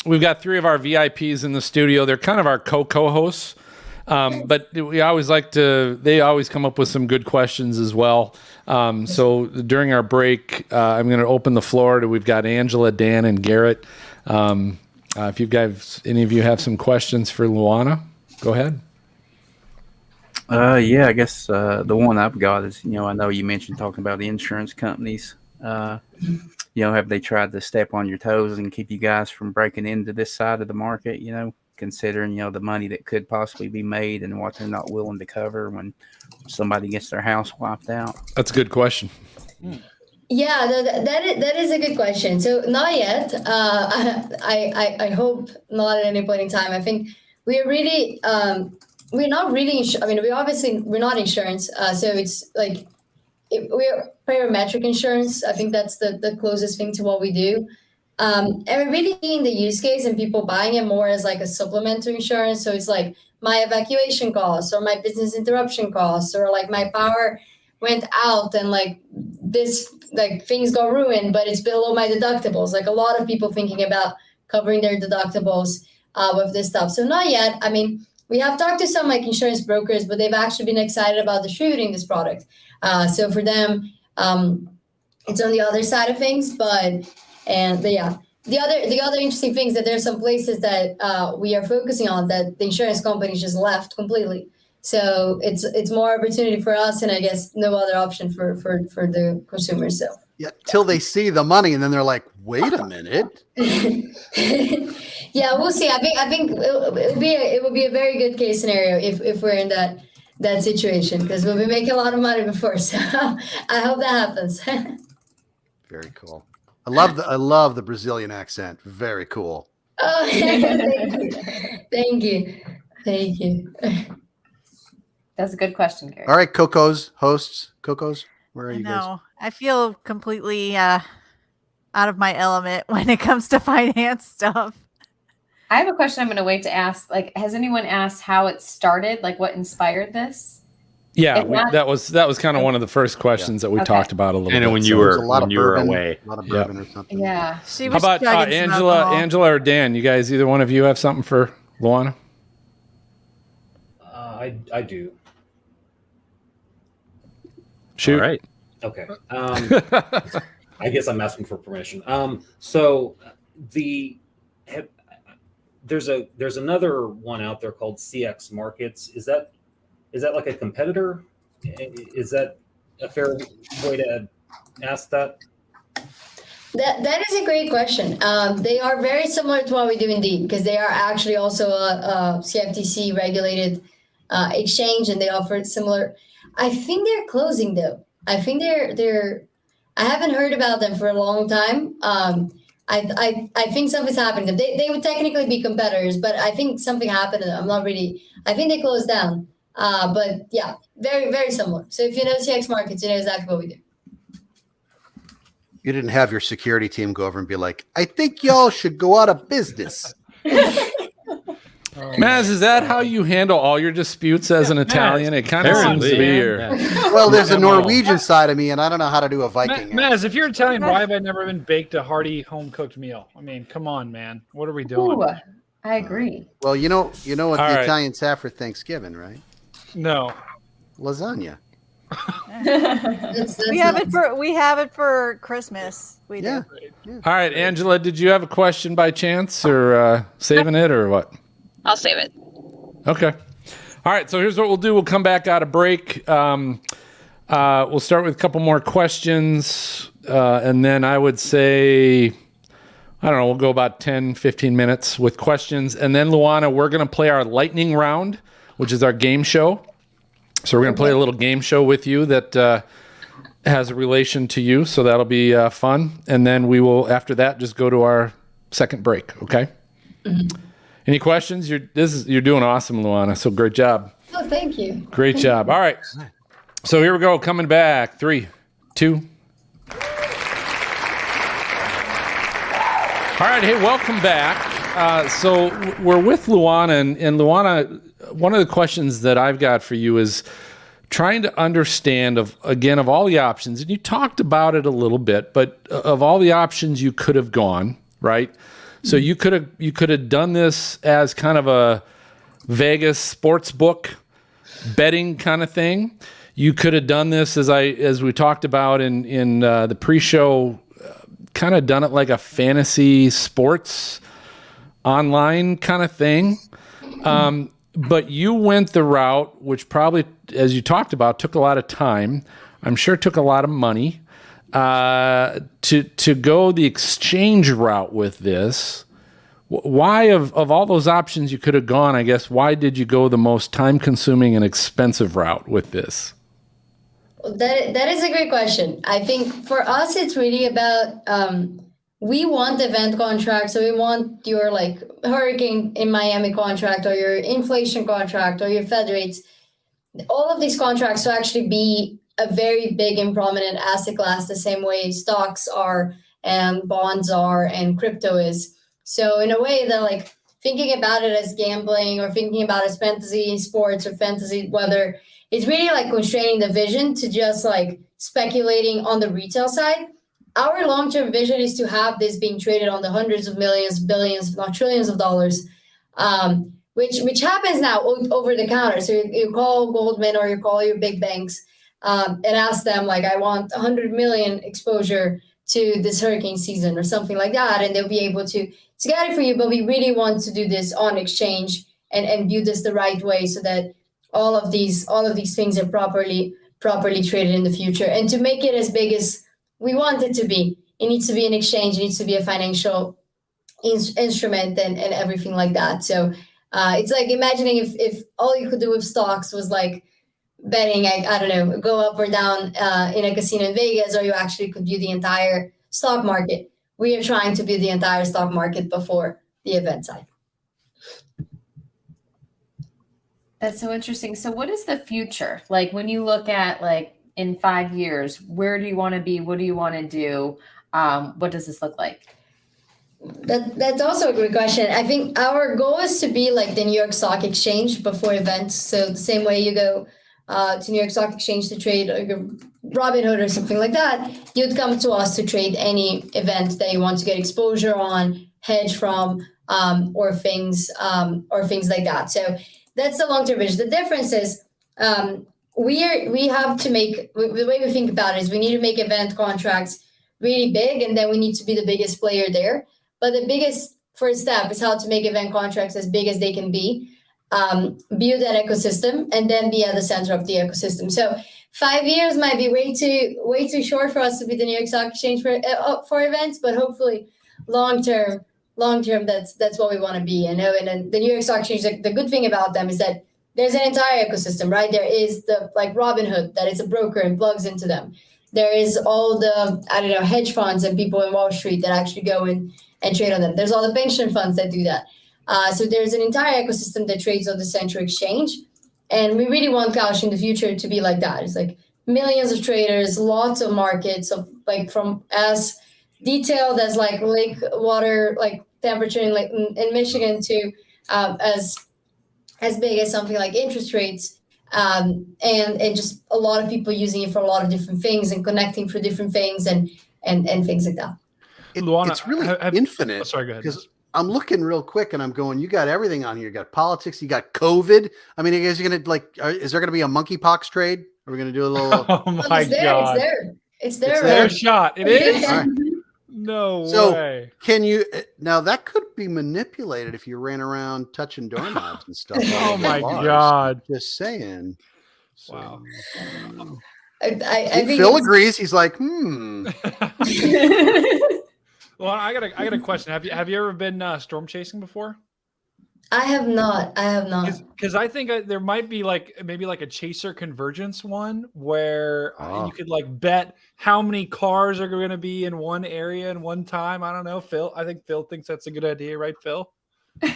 we've got 3 of our VIPs in the studio. They're kind of our co-hosts. But they always come up with some good questions as well. So during our break, I'm going to open the floor we've got Angela, Dan, and Garrett. If you guys, any of you have some questions for Luana, go ahead. Yeah, I guess the one I've got is, I know you mentioned talking about the insurance companies. Have they tried to step on your toes and keep you guys from breaking into this side of the market, considering, the money that could possibly be made and what they're not willing to cover when somebody gets their house wiped out? That's a good question. Yeah, that is a good question. So not yet. I hope not at any point in time. I think we're really, we're not really, we're not insurance. So it's like, we're parametric insurance. I think that's the closest thing to what we do. And we're really seeing the use case and people buying it more as like a supplement to insurance. So it's like my evacuation costs or my business interruption costs, or like my power went out and like this, like things got ruined, but it's below my deductibles. Like a lot of people thinking about covering their deductibles with this stuff. So not yet. I mean, we have talked to some like insurance brokers, but they've actually been excited about distributing this product. So for them, it's on the other side of things, but yeah, the other interesting things that there's some places that we are focusing on that the insurance companies just left completely. So it's more opportunity for us, and I guess no other option for the consumers. So yeah, till they see the money, and then they're like, "Wait a minute." Yeah, we'll see. I think it will be a very good case scenario if we're in that situation, because we'll be making a lot of money before. So I hope that happens. Very cool. I love the Brazilian accent. Very cool. Oh, thank you. That's a good question, Gary. All right, Coco's hosts. Coco's, where are you guys? No, I feel completely out of my element when it comes to finance stuff. I have a question I'm going to wait to ask. Like, has anyone asked how it started? Like, what inspired this? Yeah, that was kind of one of the first questions that we talked about a little bit. And when you were away, a lot of bourbon or something. Yeah. She was how about Angela or Dan? You guys, either one of you have something for Luana? I do. Shoot. All right. Okay. I guess I'm asking for permission. So there's another one out there called CX Markets. Is that like a competitor? Is that a fair way to ask that? That is a great question. They are very similar to what we do indeed, because they are actually also a CFTC regulated exchange, and they offer similar. I think they're closing though. I think they're. I haven't heard about them for a long time. I think something's happened to them. They would technically be competitors, but I think something happened to them. I'm not really. I think they closed down. But yeah, very, very similar. So if you know CX Markets, you know exactly what we do. You didn't have your security team go over and be like, "I think y'all should go out of business." Maz, is that how you handle all your disputes as an Italian? It kind of seems to be your. Well, there's a Norwegian side of me, and I don't know how to do a Viking. Maz, if you're Italian, why have I never been baked a hearty home cooked meal? I mean, come on, man. What are we doing? Ooh, I agree. Well, you know what the Italians have for Thanksgiving, right? No. Lasagna. We have it for Christmas. We do. Yeah. All right, Angela, did you have a question by chance, or saving it, or what? I'll save it. Okay. All right, so here's what we'll do. We'll come back out of break. We'll start with a couple more questions, and then I would say, I don't know, we'll go about 10, 15 minutes with questions. And then, Luana, we're going to play our lightning round, which is our game show. So we're going to play a little game show with you that has a relation to you. So that'll be fun. And then we will, after that, just go to our second break. Okay? Mm-hmm. Any questions? You're doing awesome, Luana. So great job. Oh, thank you. Great job. All right. So here we go. Coming back. 3, 2. All right. Hey, welcome back. So we're with Luana, and Luana, one of the questions that I've got for you is trying to understand of all the options, and you talked about it a little bit, but of all the options you could have gone, right? So you could have done this as kind of a Vegas sports book betting kind of thing. You could have done this as we talked about in the pre-show, kind of done it like a fantasy sports online kind of thing. But you went the route, which probably, as you talked about, took a lot of time. I'm sure it took a lot of money to go the exchange route with this. Why, of all those options you could have gone, I guess, why did you go the most time-consuming and expensive route with this? That is a great question. I think for us, it's really about we want event contracts. So we want your like hurricane in Miami contract or your inflation contract or your Fed rates. All of these contracts to actually be a very big and prominent asset class, the same way stocks are and bonds are and crypto is. So in a way, they're like thinking about it as gambling or thinking about it as fantasy sports or fantasy weather. It's really like constraining the vision to just like speculating on the retail side. Our long-term vision is to have this being traded on the hundreds of millions, billions, if not trillions of dollars, which happens now over the counter. So you call Goldman or you call your big banks and ask them like, I want 100 million exposure to this hurricane season or something like that, and they'll be able to get it for you. But we really want to do this on exchange and view this the right way so that all of these things are properly traded in the future. And to make it as big as we want it to be, it needs to be an exchange, it needs to be a financial instrument and everything like that. So it's like imagining if all you could do with stocks was like betting, I don't know, go up or down in a casino in Vegas, or you actually could view the entire stock market. We are trying to view the entire stock market before the event side. That's so interesting. So what is the future? Like when you look at like in 5 years, where do you want to be? What do you want to do? What does this look like? That's also a great question. I think our goal is to be like the New York Stock Exchange before events. So the same way you go to New York Stock Exchange to trade like a Robinhood or something like that, you'd come to us to trade any event that you want to get exposure on, hedge from, or things like that. So that's the long-term vision. The difference is we have to make, the way we think about it is we need to make event contracts really big, and then we need to be the biggest player there. But the biggest first step is how to make event contracts as big as they can be, build that ecosystem, and then be at the center of the ecosystem. So 5 years might be way too short for us to be the New York Stock Exchange for events, but hopefully long term, that's what we want to be. And then the New York Stock Exchange, the good thing about them is that there's an entire ecosystem, right? There is the like Robinhood that is a broker and plugs into them. There is all the, hedge funds and people in Wall Street that actually go in and trade on them. There's all the pension funds that do that. So there's an entire ecosystem that trades on the central exchange. And we really want Kalshi in the future to be like that. It's like millions of traders, lots of markets of like from as detailed as like lake water, like temperature in Michigan to as big as something like interest rates. And just a lot of people using it for a lot of different things and connecting for different things and things like that. Luana, it's really infinite. Oh, sorry, go ahead. Because I'm looking real quick and I'm going, you got everything on here. You got politics, you got COVID. I mean, is there going to be a monkeypox trade? Are we going to do a little? Oh my God. It's there. It's their shot. It is. Right. No so way. Can you now that could be manipulated if you ran around touching doorknobs and stuff. Oh my God. Just saying. So, wow. I think Phil agrees. He's like, Well, I got a question. Have you ever been storm chasing before? I have not. Because I think there might be maybe a chaser convergence one where you could bet how many cars are going to be in one area in one time. I don't know, Phil. I think Phil thinks that's a good idea, right, Phil? That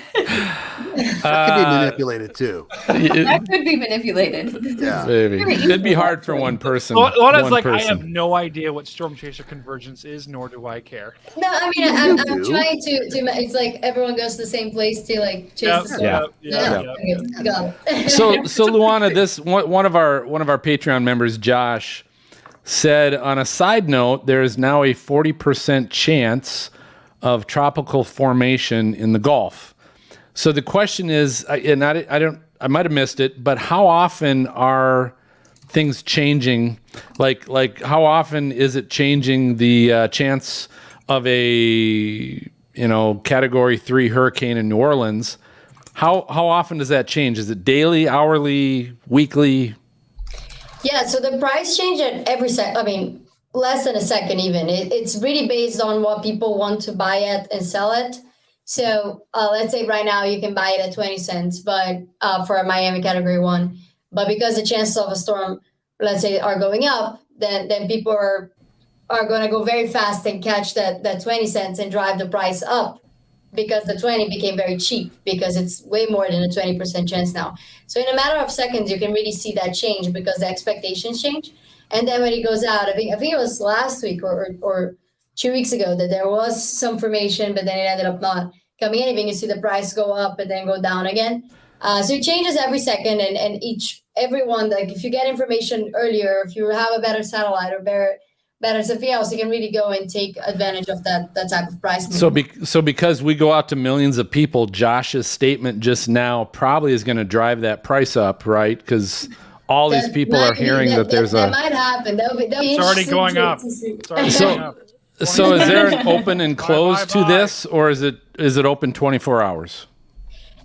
could be manipulated too. That could be manipulated. Yeah, maybe it'd be hard for one person. I have no idea what storm chaser convergence is, nor do I care. No, I mean I'm trying to. It's like everyone goes to the same place to chase the storm. Yeah. Okay, got it. So Luana, this one of our Patreon members, Josh, said on a side note, there is now a 40% chance of tropical formation in the Gulf. So the question is, and I might have missed it, but how often are things changing? Like how often is it changing the chance of a Category 3 hurricane in New Orleans? How often does that change? Is it daily, hourly, weekly? Yeah, so the price change at every second. I mean, less than a second even. It's really based on what people want to buy it and sell it. So let's say right now you can buy it at 20 cents, but for a Miami Category 1. But because the chances of a storm, let's say, are going up, then people are going to go very fast and catch that 20 cents and drive the price up, because the 20 became very cheap because it's way more than a 20% chance now. So in a matter of seconds, you can really see that change because the expectations change. And then when it goes out, I think it was last week or 2 weeks ago that there was some formation, but then it ended up not coming anything. You see the price go up and then go down again. So it changes every second, and everyone, like if you get information earlier, if you have a better satellite or better something else, you can really go and take advantage of that type of price. So because we go out to millions of people, Josh's statement just now probably is going to drive that price up, right? Because all these people are hearing that there's that might happen. It's already going up. So is there an open and close to this, or is it open 24 hours?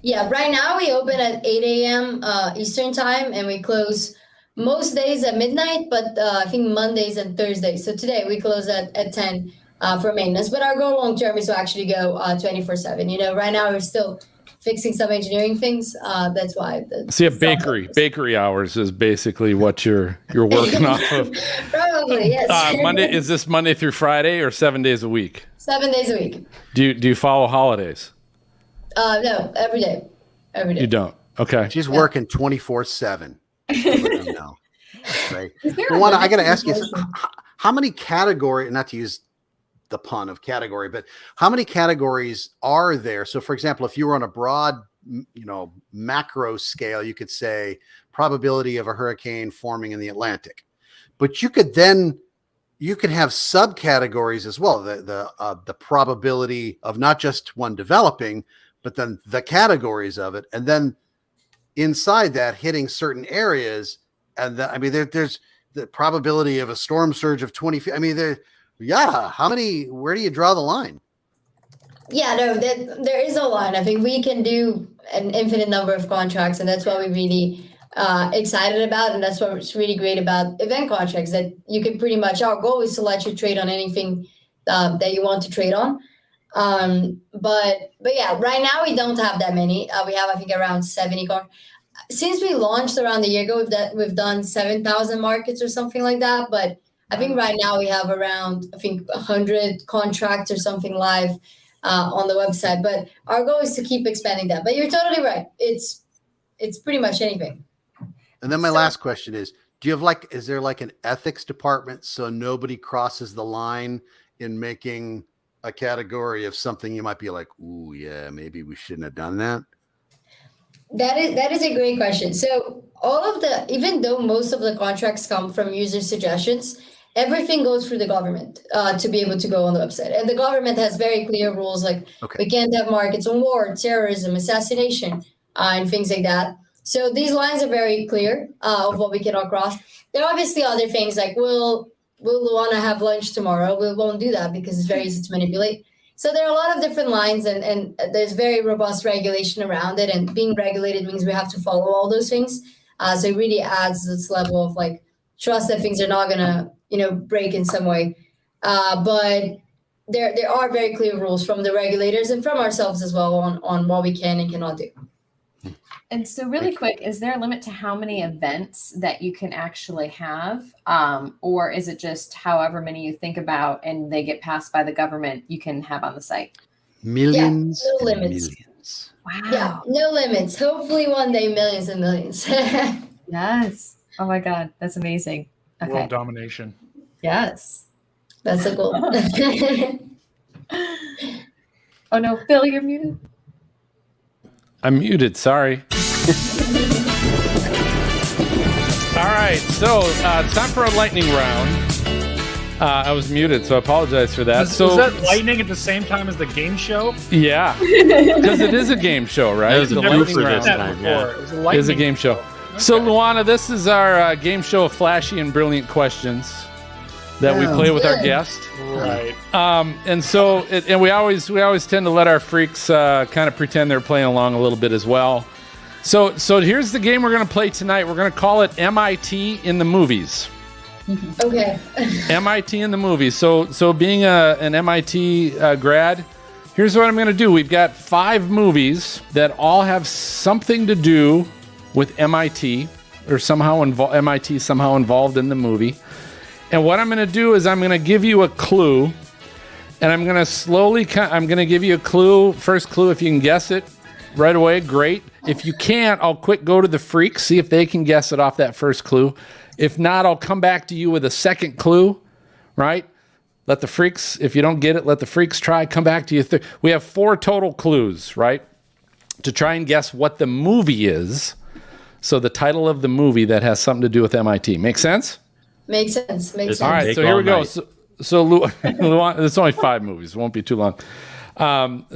Yeah, right now we open at 8 a.m. Eastern time, and we close most days at midnight, but I think Mondays and Thursdays. So today we close at 10 for maintenance. But our goal long term is to actually go 24/7. Right now we're still fixing some engineering things. That's why. See, bakery hours is basically what you're working off of. Probably, yes. Monday, is this Monday through Friday or 7 days a week? 7 days a week. Do you follow holidays? No, every day. You don't. Okay. She's working 24/7. No. Right. Luana, I got to ask you, how many categories, not to use the pun of category, but how many categories are there? So for example, if you were on a broad, macro scale, you could say probability of a hurricane forming in the Atlantic, but you could have subcategories as well. The probability of not just one developing, but then the categories of it. And then inside that hitting certain areas. And there's the probability of a storm surge of 20 feet. How many, where do you draw the line? Yeah, no, there is a line. I think we can do an infinite number of contracts, and that's what we're really excited about. And that's what's really great about event contracts, that you can pretty much, our goal is to let you trade on anything that you want to trade on. But yeah, right now we don't have that many. We have, I think, around 70 contracts. Since we launched around a year ago, we've done 7,000 markets or something like that. But I think right now we have around, 100 contracts or something live on the website. But our goal is to keep expanding that. But you're totally right. It's pretty much anything. And then my last question is, is there like an ethics department so nobody crosses the line in making a category of something you might be like, ooh, yeah, maybe we shouldn't have done that? That is a great question. So even though most of the contracts come from user suggestions, everything goes through the government to be able to go on the website. And the government has very clear rules, like we can't have markets on war, terrorism, assassination, and things like that. So these lines are very clear of what we cannot cross. There are obviously other things like, will Luana have lunch tomorrow? We won't do that because it's very easy to manipulate. So there are a lot of different lines, and there's very robust regulation around it. And being regulated means we have to follow all those things. So it really adds this level of like trust that things are not gonna, break in some way. But there are very clear rules from the regulators and from ourselves as well on what we can and cannot do. And so really quick, is there a limit to how many events that you can actually have? Or is it just however many you think about and they get passed by the government, you can have on the site? Millions. Yeah, no limits. Millions. Wow. Yeah, no limits. Hopefully one day, millions and millions. Yes. Oh my God. That's amazing. Okay. World domination. Yes. That's a goal. Oh no, Phil, you're muted. I'm muted. Sorry. All right. So it's time for a lightning round. I was muted, so I apologize for that. Was that lightning at the same time as the game show? Yeah, because it is a game show, right? It was the a lightning for round this time, yeah. It was a is a lightning. game show. So, Luana, this is our game show of flashy and brilliant questions that we play with our guest. Right. And we always tend to let our freaks kind of pretend they're playing along a little bit as well. So here's the game we're going to play tonight. We're going to call it MIT in the movies. Okay. MIT in the movies. So being an MIT grad, here's what I'm going to do. We've got 5 movies that all have something to do with MIT or somehow MIT somehow involved in the movie. And what I'm going to do is I'm going to give you a clue, and I'm going to give you a clue. First clue, if you can guess it right away, great. If you can't, I'll quick go to the freaks, see if they can guess it off that first clue. If not, I'll come back to you with a second clue, right? Let the freaks, if you don't get it, let the freaks try, come back to you. We have 4 total clues, right? To try and guess what the movie is. So the title of the movie that has something to do with MIT. Make sense? Makes sense. All right, so here we go. So Luana, it's only 5 movies. It won't be too long.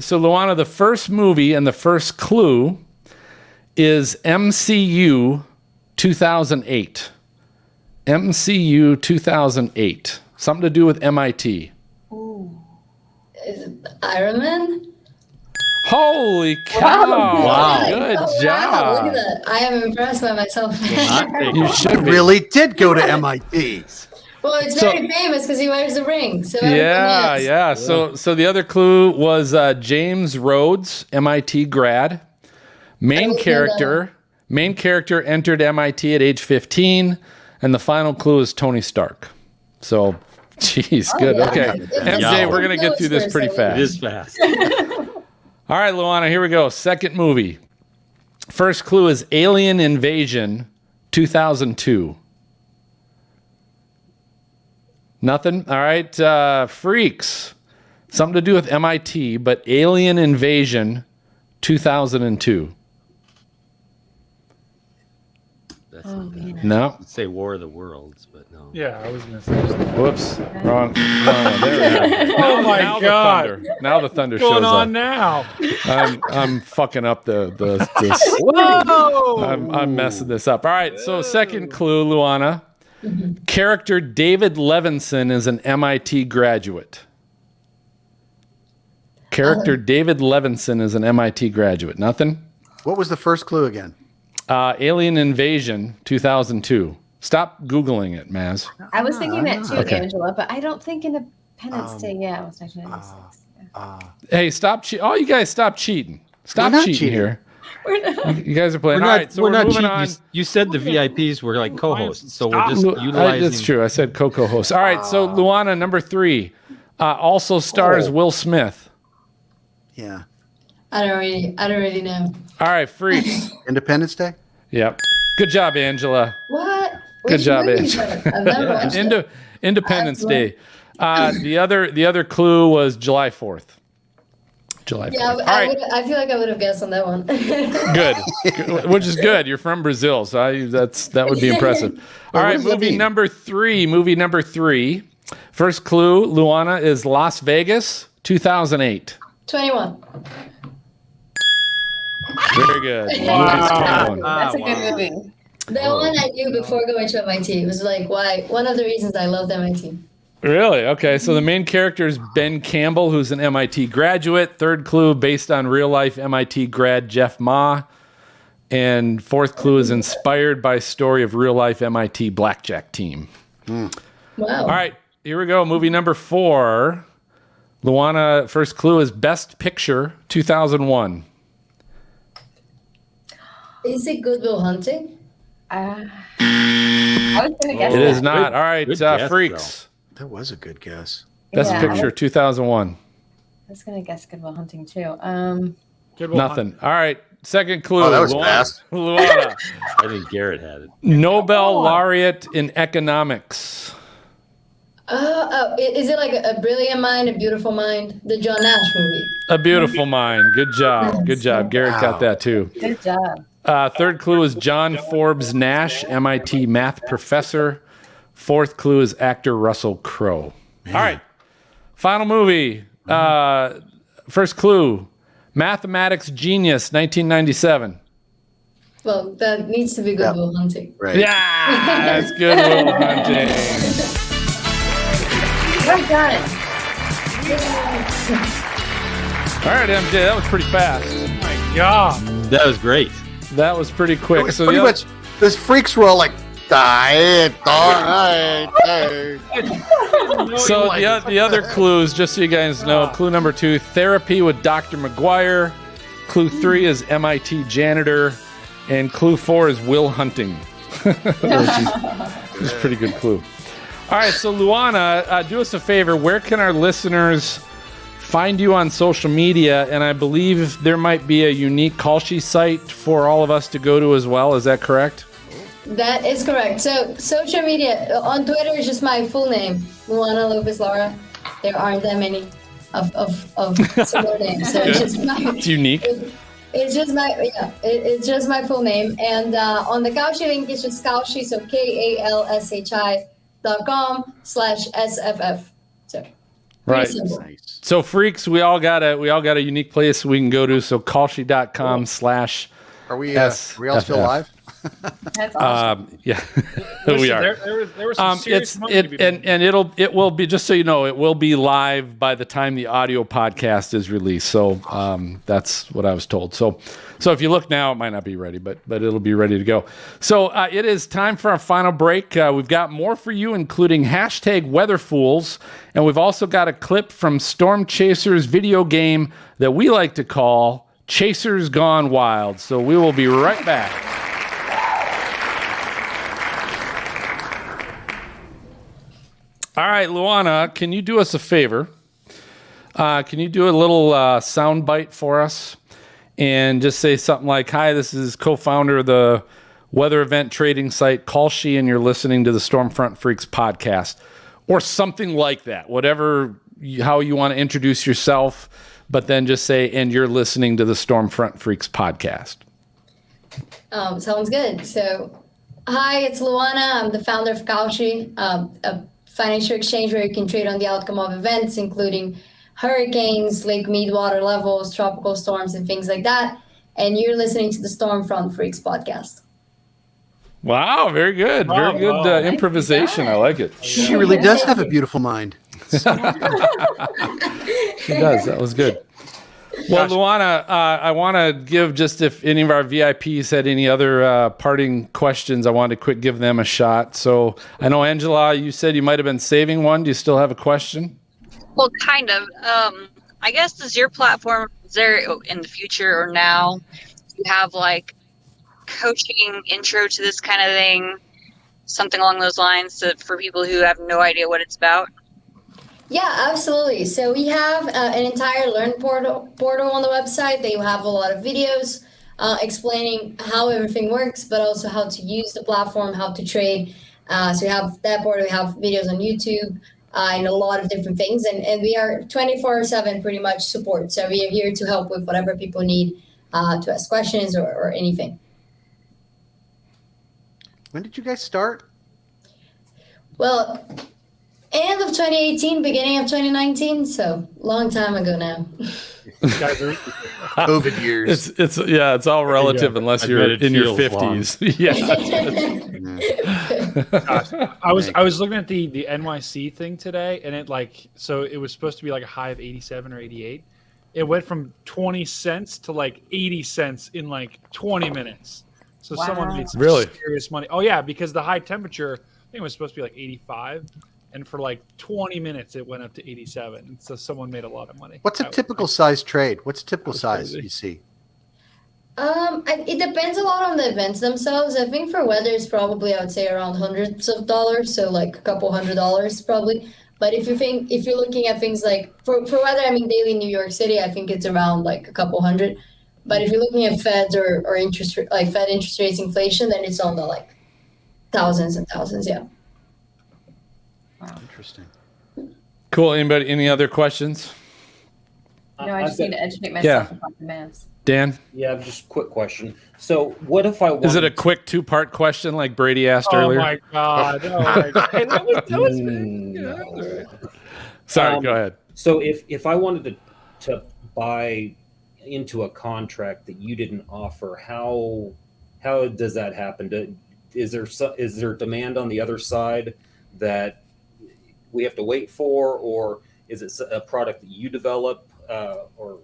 So Luana, the first movie and the first clue is MCU 2008. MCU 2008. Something to do with MIT. Ooh. Is it Iron Man? Holy cow. Wow. Good job. Wow, look at that. I am impressed by myself. You should be. Really did go to MIT. Well, it's very famous because he wears the ring. So yeah. So the other clue was James Rhodes, MIT grad. Main character entered MIT at age 15, and the final clue is Tony Stark. So, geez, good. Yeah. Okay, MJ, we're gonna get through this pretty fast. It is fast. All right, Luana, here we go. Second movie. First clue is Alien Invasion 2002. Nothing? All right, freaks. Something to do with MIT, but Alien Invasion 2002. That's not bad. No. I'd say War of the Worlds, but no. Yeah, I was going to say. Whoops. Wrong one. There we go. Oh my God. Now the thunder What's going shows on up. now? I'm fucking up this. Whoa! I'm messing this up. All right, so second clue, Luana. Character David Levinson is an MIT graduate. Character David Levinson is an MIT graduate. Nothing? What was the first clue again? Alien Invasion 2002. Stop Googling it, Maz. I was thinking that too, Okay. Angela, but I don't think Independence Day, it was 1996. Hey, stop cheating. All you guys stop cheating. Stop cheating here. You guys are playing. All right, so we're not moving cheating. on. You said the VIPs were like co-hosts, so we're just utilizing. That's true. I said co-host. All right, so Luana, number 3, also stars Will Smith. Yeah. I don't really know. All right, freaks. Independence Day? Yep. Good job, Angela. What? Good Which job, movie is Angela. that? I've never watched it. Independence Day. The other clue was July 4th. July 4th. Yeah, All right. I feel like I would have guessed on that one. Good. Which is good. You're from Brazil, so that would be impressive. All right, movie number 3. First clue, Luana, is Las Vegas 2008. 21. Very good. Wow. That's a good movie. That one I knew before going to MIT. It was like one of the reasons I loved MIT. Really? Okay. So the main character is Ben Campbell, who's an MIT graduate. Third clue, based on real-life MIT grad Jeff Ma. And fourth clue is inspired by story of real-life MIT blackjack team. Wow. All right. Here we go. Movie number 4. Luana, first clue is Best Picture 2001. Is it Good Will Hunting? I was going to guess It that. is not. All right, good guess, freaks. That was a good guess. Best Yeah. Picture 2001. I was going to guess Good Will Hunting too. Good Will Nothing. All right. Second clue. Oh, that was Luana. fast. Luana. I think Garrett had it. Nobel laureate in economics. Is it like a Brilliant Mind, A Beautiful Mind? The John Nash movie. A Beautiful Mind. Good job. Good job. Garrett got that too. Good job. Third clue is John Forbes Nash, MIT math professor. Fourth clue is actor Russell Crowe. All right. Final movie. First clue, mathematics genius, 1997. Well, that needs to be Good Will Hunting. Right. Yeah, that's Good Will Hunting. Well done. All right, MJ, that was pretty fast. Oh my God. That was great. That was pretty quick. So pretty much, those freaks were all like, die. So the other clues, just so you guys know, clue number 2, therapy with Dr. McGuire. Clue 3 is MIT janitor. And clue 4 is Will Hunting. It's a pretty good clue. All right, so Luana, do us a favor. Where can our listeners find you on social media? And I believe there might be a unique Kalshi site for all of us to go to as well. Is that correct? That is correct. So social media, on Twitter is just my full name, Luana Lopes Lara. There aren't that many of similar names. So it's unique. It's just my full name. And on the Kalshi link, it's just Kalshi, so KALSHI.com/SFF. So right. simple. So freaks, we all got a unique place we can go to. So Kalshi.com/ Are we all still live? That's awesome. Yeah, Listen, we are. There was some serious money to be made. And it will be, just so you know, it will be live by the time the audio podcast is released. So that's what I was told. So if you look now, it might not be ready, but it'll be ready to go. So it is time for our final break. We've got more for you, including #WeatherFools, and we've also got a clip from Storm Chasers video game that we like to call Chasers Gone Wild. So we will be right back. All right, Luana, can you do us a favor? Can you do a little sound bite for us and just say something like, "Hi, this is co-founder of the weather event trading site Kalshi, and you're listening to the Stormfront Freaks podcast," or something like that. Whatever, how you want to introduce yourself, but then just say, "And you're listening to the Stormfront Freaks podcast." Sounds good. So, hi, it's Luana. I'm the founder of Kalshi, a financial exchange where you can trade on the outcome of events, including hurricanes, lake mead water levels, tropical storms, and things like that. And you're listening to the Stormfront Freaks podcast. Wow, very good. Very good improvisation. I like it. She really does have a beautiful mind. She does. That was good. Well, Luana, I want to give, just if any of our VIPs had any other parting questions, I wanted to quick give them a shot. So I know, Angela, you said you might have been saving one. Do you still have a question? Well, kind of. I guess, does your platform, is there in the future or now, you have like coaching intro to this kind of thing, something along those lines for people who have no idea what it's about? Yeah, absolutely. So we have an entire Learn portal on the website. They have a lot of videos explaining how everything works, but also how to use the platform, how to trade. So we have that portal. We have videos on YouTube and a lot of different things. And we are 24/7 pretty much support. So we are here to help with whatever people need to ask questions or anything. When did you guys start? Well, end of 2018, beginning of 2019, so long time ago now. COVID years. It's all relative unless you're in your 50s. Yeah. Gosh, I was looking at the NYC thing today, and it was supposed to be like a high of 87 or 88. It went from 20 cents to like 80 cents in like 20 minutes. So someone made some serious money. Oh yeah, because the high temperature, I think it was supposed to be like 85. And for like 20 minutes, it went up to 87. And so someone made a lot of money. What's a typical size trade? What's a typical size you see? It depends a lot on the events themselves. I think for weather, it's probably, I would say, around hundreds of dollars. So like a couple $100 probably. But if you're looking at things like for weather, I mean, daily New York City, I think it's around like a couple hundred. But if you're looking at Feds or interest, like Fed interest rates, inflation, then it's on the like thousands and thousands. Yeah. Wow, interesting. Cool. Anybody? Any other questions? No, I just need to educate myself about the mass. Dan? Yeah, just a quick question. So what if I want... Is it a quick 2-part question like Brady asked earlier? Oh my God. Oh my God. That was No. Sorry, go ahead. So if I wanted to buy into a contract that you didn't offer, how does that happen? Is there demand on the other side that we have to wait for, or is it a product that you develop, or?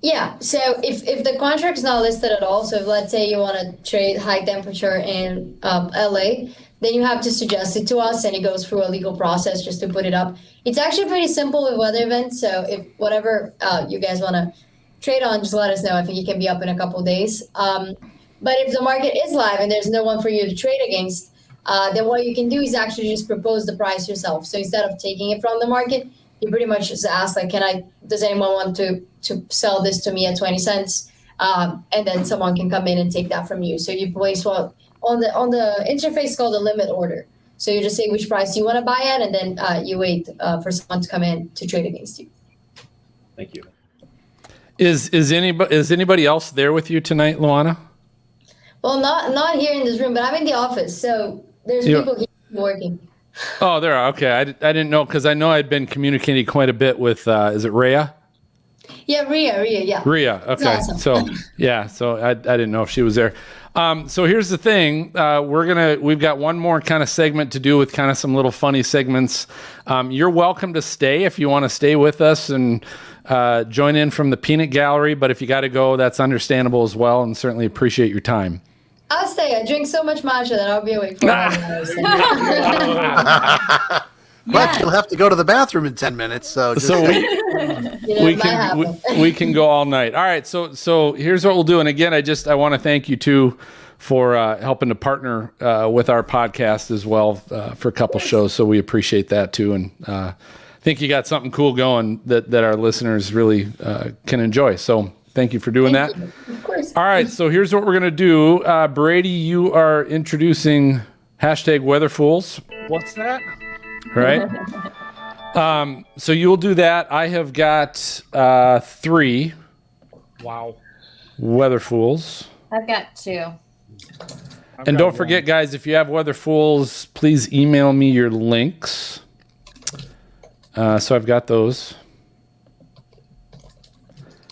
Yeah, so if the contract is not listed at all, so if let's say you want to trade high temperature in LA, then you have to suggest it to us, and it goes through a legal process just to put it up. It's actually pretty simple with weather events, so if whatever you guys want to trade on, just let us know. I think it can be up in a couple of days. But if the market is live and there's no one for you to trade against, then what you can do is actually just propose the price yourself. So instead of taking it from the market, you pretty much just ask, like, does anyone want to sell this to me at 20 cents? And then someone can come in and take that from you. So you place what on the interface called a limit order. So you just say which price you want to buy at, and then you wait for someone to come in to trade against you. Thank you. Is anybody else there with you tonight, Luana? Well, not here in this room, but I'm in the office, so there's people here working. Oh, there are. Okay, I didn't know, because I know I'd been communicating quite a bit with. Is it Rhea? Yeah, Rhea. Yeah. Rhea. Okay. Awesome. So I didn't know if she was there. So here's the thing. We've got one more kind of segment to do with kind of some little funny segments. You're welcome to stay if you want to stay with us and join in from the peanut gallery. But if you got to go, that's understandable as well, and certainly appreciate your time. I'll stay. I drink so much matcha that I'll be awake for hours. But you'll have to go to the bathroom in 10 minutes. So we can go all night. All right. So here's what we'll do. And again, I want to thank you too for helping to partner with our podcast as well for a couple shows. So we appreciate that too. And I think you got something cool going that our listeners really can enjoy. So thank you for doing that. Of course. All right. So here's what we're going to do. Brady, you are introducing #WeatherFools. What's that? Right. So you'll do that. I have got 3. Wow. WeatherFools. I've got 2. And don't forget, guys, if you have WeatherFools, please email me your links. So I've got those.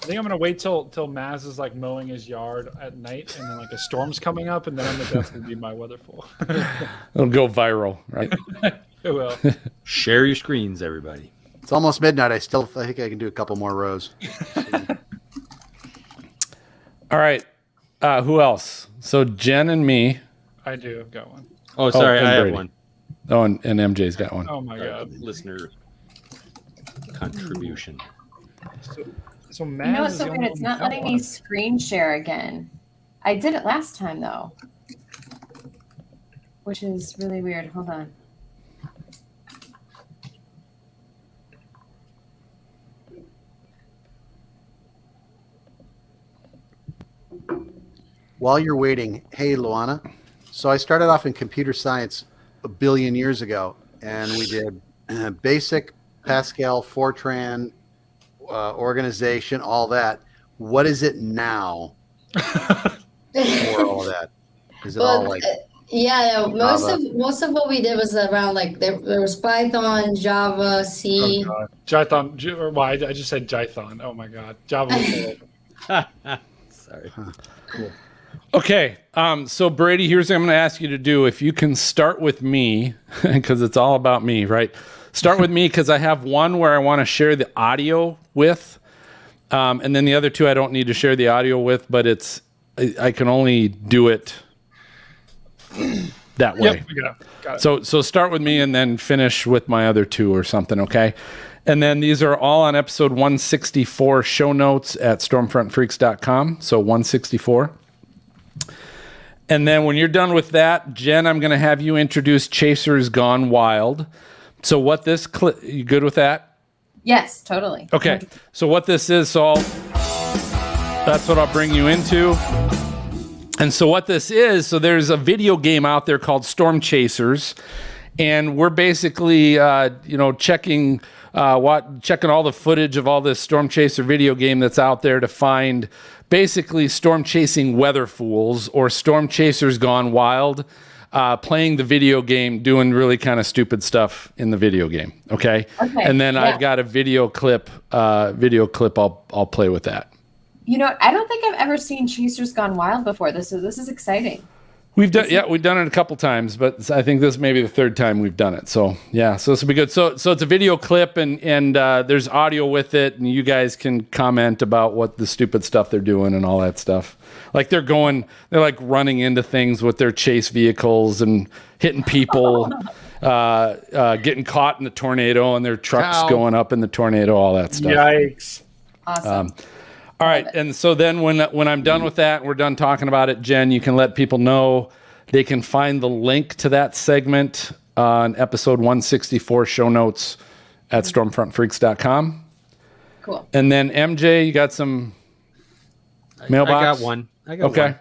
I think I'm gonna wait till Maz is like mowing his yard at night, and then like a storm's coming up, and then that's gonna be my weatherful. It'll go viral, right? It will. Share your screens, everybody. It's almost midnight. I think I can do a couple more rows. All right. Who else? So Jen and me. I do. I've got one. Oh, sorry, I have one. Oh, and MJ's got one. Oh my God. Listener contribution. So Maz, You know what's so weird? It's not letting me screen share again. I did it last time though, which is really weird. Hold on. While you're waiting, hey, Luana. So I started off in computer science a billion years ago, and we did basic, Pascal, Fortran, organization, all that. What is it now for all that? Is it all like... Yeah. Most of what we did was around like there was Python, Java, C. Oh Jython. Well, I just said Jython. Oh my God, Java. Sorry. Cool. Okay. So Brady, here's what I'm going to ask you to do. If you can start with me, because it's all about me, right? Start with me because I have one where I want to share the audio with, and then the other 2 I don't need to share the audio with, but I can only do it that way. Yep, got it. So start with me and then finish with my other 2 or something, okay? And then these are all on episode 164 show notes at stormfrontfreaks.com. So 164. And then when you're done with that, Jen, I'm going to have you introduce Chasers Gone Wild. So what this you good with that? Yes, totally. Okay. So what this is, that's what I'll bring you into. And so what this is, so there's a video game out there called Storm Chasers, and we're basically checking all the footage of all this Storm Chaser video game that's out there to find basically storm chasing weather fools or storm chasers gone wild, playing the video game, doing really kind of stupid stuff in the video game. Okay. And then I've got a video clip. I'll play with that. I don't think I've ever seen Chasers Gone Wild before. This is exciting. We've done it a couple times, but I think this may be the third time we've done it. So so this will be good. So it's a video clip and there's audio with it, and you guys can comment about what the stupid stuff they're doing and all that stuff. Like they're like running into things with their chase vehicles and hitting people, getting caught in the tornado and their trucks going up in the tornado, all that stuff. Yikes! Awesome. All right, and so then when I'm done with that, we're done talking about it, Jen, you can let people know they can find the link to that segment on episode 164 show notes at stormfrontfreaks.com. Cool. And then MJ, you got some mailbox? I got one.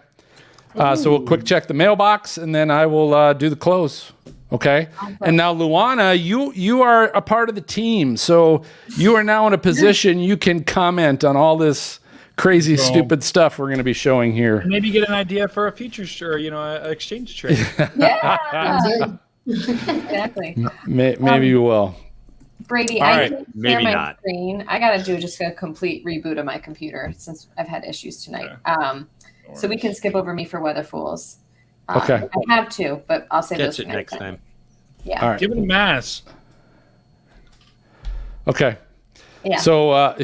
So we'll quick check the mailbox, and then I will do the close. Okay. And now, Luana, you are a part of the team, so you are now in a position you can comment on all this crazy, stupid stuff we're going to be showing here. Maybe get an idea for a future, an exchange trade. Yeah. Exactly. Maybe you will. Brady, I can't share my screen. I got to do just a complete reboot of my computer since I've had issues tonight. So we can skip over me for Weather Fools. Okay. I have to, but I'll say those it next time. Yeah. All right. Give it a mass. Okay. Yeah. So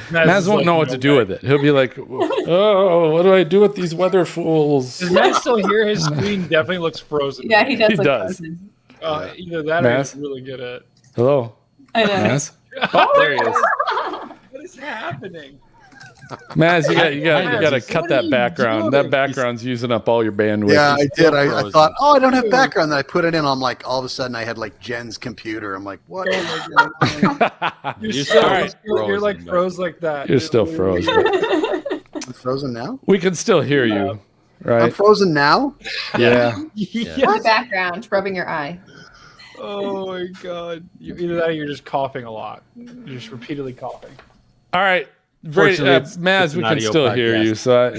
Maz won't know what to do with it. He'll be like, "Oh, what do I do with these Weather Fools?" Is Maz still here? His screen definitely looks frozen. Yeah, he does. Frozen. Either that or he's really good at. Hello. I know. Maz? Oh, there he is. What is happening? Maz, you got to cut that background. That background's using up all your bandwidth. Yeah, I did. I thought, I don't have background. Then I put it in. I'm like, all of a sudden, I had like Jen's computer. I'm like, what? You're like froze like that. You're still frozen. I'm frozen now? We can still hear you, right? I'm frozen now? Yeah. My background, rubbing your eye. Oh my God! Either that or you're just coughing a lot. You're just repeatedly coughing. All right. Maz, we can still hear you, so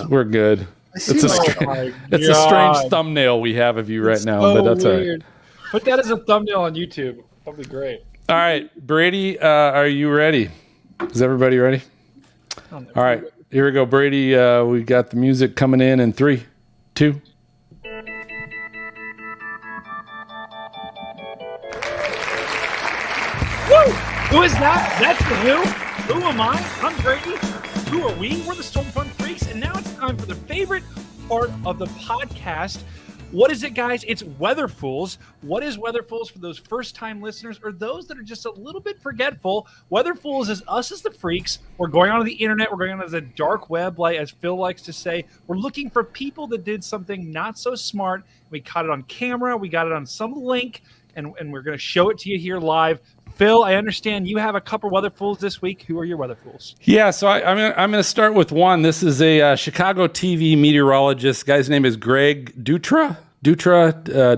we're good. It's a strange thumbnail we have of you right now, but that's all right. Put that as a thumbnail on YouTube. That'd be great. All right, Brady, are you ready? Is everybody ready? All right, here we go, Brady. We got the music coming in 3, 2. Woo! Who is that? That's the who? Who am I? I'm Brady. Who are we? We're the Stormfront Freaks, and now it's time for the favorite part of the podcast. What is it, guys? It's Weather Fools. What is Weather Fools for those first-time listeners or those that are just a little bit forgetful? Weather Fools is us as the freaks. We're going onto the internet. We're going on the dark web, like as Phil likes to say. We're looking for people that did something not so smart. We caught it on camera. We got it on some link, and we're going to show it to you here live. Phil, I understand you have a couple Weather Fools this week. Who are your Weather Fools? Yeah, so I'm going to start with one. This is a Chicago TV meteorologist. Guy's name is Greg Dutra. Dutra. I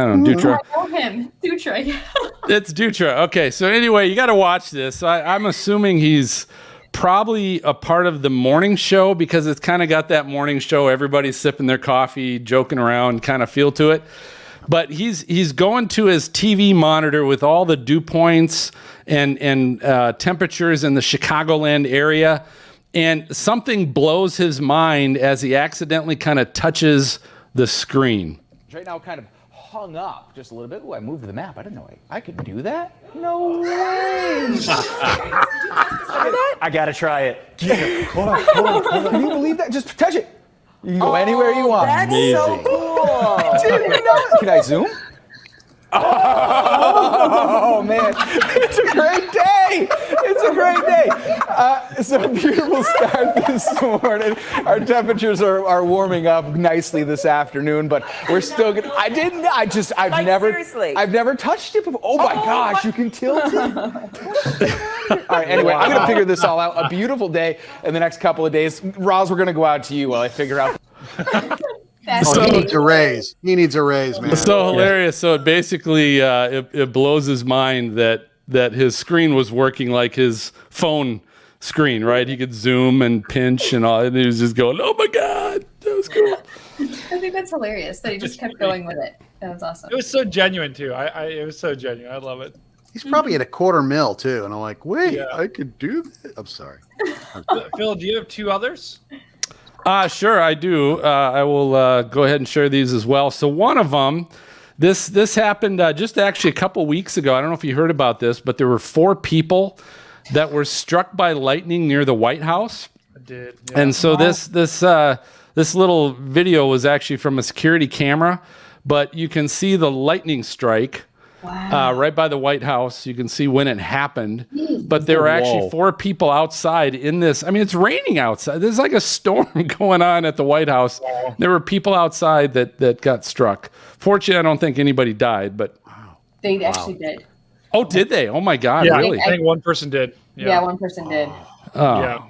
don't know. Dutra. I know him. Dutra. Yeah. It's Dutra. Okay, so anyway, you got to watch this. I'm assuming he's probably a part of the morning show because it's kind of got that morning show. Everybody's sipping their coffee, joking around kind of feel to it. But he's going to his TV monitor with all the dew points and temperatures in the Chicagoland area, and something blows his mind as he accidentally kind of touches the screen. Right now, kind of hung up just a little bit. Oh, I moved the map. I didn't know I could do that. No way! I gotta try it. Hold on. Can you believe that? Just touch it. You can go anywhere you want. That's so cool. Can I zoom? Oh, man. It's a great day. It's a beautiful start this morning. Our temperatures are warming up nicely this afternoon, but we're still good. I've never touched it before. Oh my gosh, you can tilt it. All right, anyway, I'm going to figure this all out. A beautiful day in the next couple of days. Roz, we're going to go out to you while I figure out. he needs a raise. He needs a raise, man. It's so hilarious. So it basically it blows his mind that his screen was working like his phone screen, right? He could zoom and pinch and all, and he was just going, "Oh my god, that was cool." I think that's hilarious that he just kept going with it. That was awesome. It was so genuine too. It was so genuine. I love it. He's probably at $250,000 too, and I'm like, wait, I could do that. I'm sorry. Phil, do you have two others? Sure, I do. I will go ahead and share these as well. So one of them, this happened just actually a couple weeks ago. I don't know if you heard about this, but there were 4 people that were struck by lightning near the White House. I did. Yeah. And so this little video was actually from a security camera, but you can see the lightning strike. Wow. Right by the White House. You can see when it happened. But there were actually 4 people outside in this. I mean, it's raining outside. There's like a storm going on at the White House. Wow. There were people outside that got struck. Fortunately, I don't think anybody died, but they actually did. Oh, did they? Oh my God, yeah, really? I think one person did. Yeah, one person did. Oh.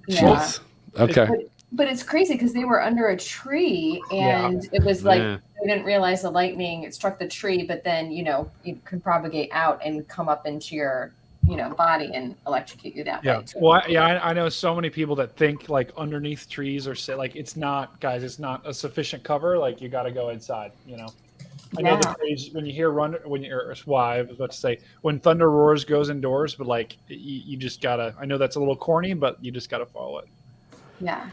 Yeah. Okay. But it's crazy because they were under a tree and it was like they didn't realize the lightning, it struck the tree, but then, it could propagate out and come up into your, body and electrocute you that way too. Well, I know so many people that think like underneath trees or like it's not a sufficient cover. Like you got to go inside, I know the phrase when you hear I was about to say when thunder roars goes indoors, but like you just gotta, I know that's a little corny, but you just gotta follow it. Yeah.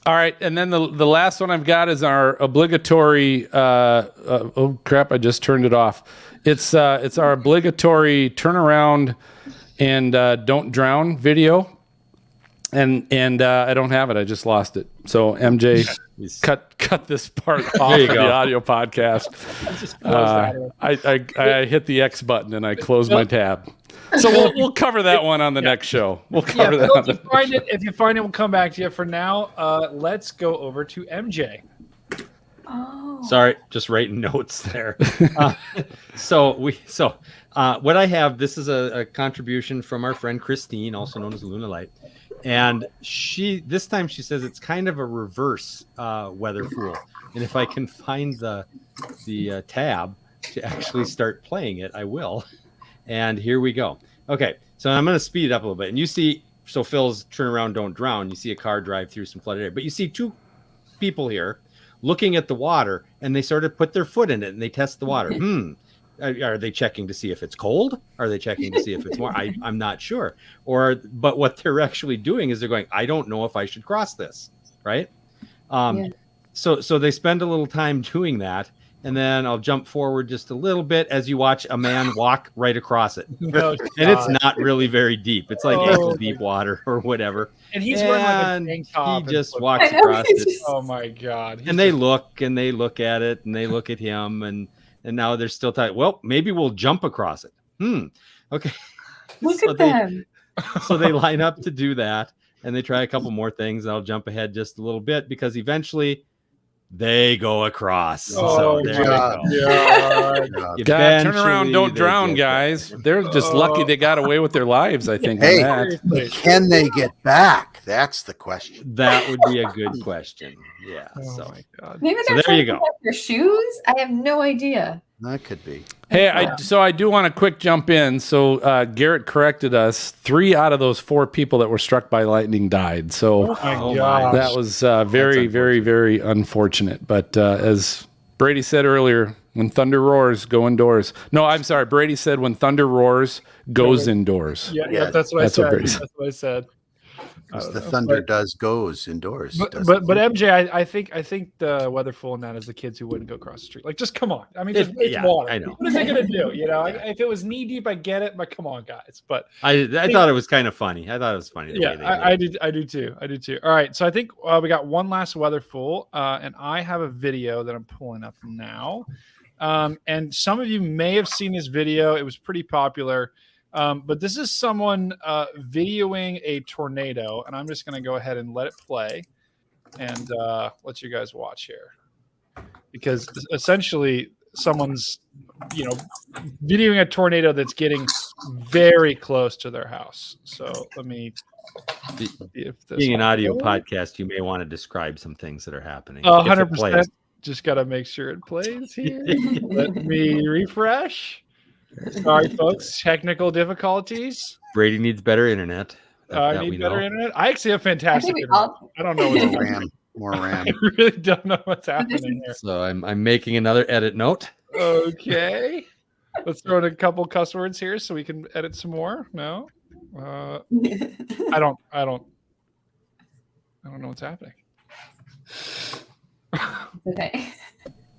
All right, and then the last one I've got is our obligatory. Oh crap! I just turned it off. It's our obligatory turn around and don't drown video, and I don't have it. I just lost it. So MJ, cut this part off of the audio podcast. I hit the X button and I closed my tab. So we'll cover that one on the next show. We'll cover that. If you find it, we'll come back to you. For now, let's go over to MJ. Oh. Sorry, just writing notes there. So what I have, this is a contribution from our friend Christine, also known as Luana Light, and this time she says it's kind of a reverse weather fool. And if I can find the tab to actually start playing it, I will. And here we go. Okay, so I'm going to speed it up a little bit. And you see, so Phil's turn around, don't drown. You see a car drive through some flooded area. But you see 2 people here looking at the water, and they sort of put their foot in it, and they test the water. Are they checking to see if it's cold? Are they checking to see if it's warm? I'm not sure. But what they're actually doing is they're going, I don't know if I should cross this, right? So they spend a little time doing that. And then I'll jump forward just a little bit as you watch a man walk right across it. And it's not really very deep. It's like ankle deep water or whatever. And he's wearing like a tank top. He just walks across it. Oh my God. And they look at it and they look at him and now they're still tight. Well, maybe we'll jump across it. Okay. Look at them. So they line up to do that and they try a couple more things. And I'll jump ahead just a little bit because eventually they go across. So there you go. God, turn around, don't drown, guys. They're just lucky they got away with their lives, I think. Hey, on that. Can they get back? That's the question. That would be a good question. Yeah. My God. Maybe they're trying to protect their shoes. I have no idea. That could be. Hey, I do want to quick jump in. So Garrett corrected us. 3 out of those 4 people that were struck by lightning died. So that was very, very, very unfortunate. But as Brady said earlier, when thunder roars, go indoors. No, I'm sorry. Brady said when thunder roars, goes indoors. Yeah, that's what I said. That's what I said. The thunder goes indoors. But MJ, I think the weather fool in that is the kids who wouldn't go across the street. Like, just come on. I mean, it's water. I know. What is it gonna do? If it was knee deep, I get it. But come on, guys. But I thought it was kind of funny. I thought it was funny. I do too. All right. So I think we got one last weather fool, and I have a video that I'm pulling up now. And some of you may have seen this video. It was pretty popular. But this is someone videoing a tornado, and I'm just going to go ahead and let it play and let you guys watch here, because essentially someone's videoing a tornado that's getting very close to their house. So let me see if this being an audio podcast, you may want to describe some things that are happening. 100%. Just got to make sure it plays here. Let me refresh. Sorry, folks. Technical difficulties. Brady needs better internet. I need better internet. I actually have fantastic internet. I don't know what's happening. More RAM. I really don't know what's happening here. So I'm making another edit note. Okay. Let's throw in a couple cuss words here so we can edit some more. No. I don't know what's happening. Okay.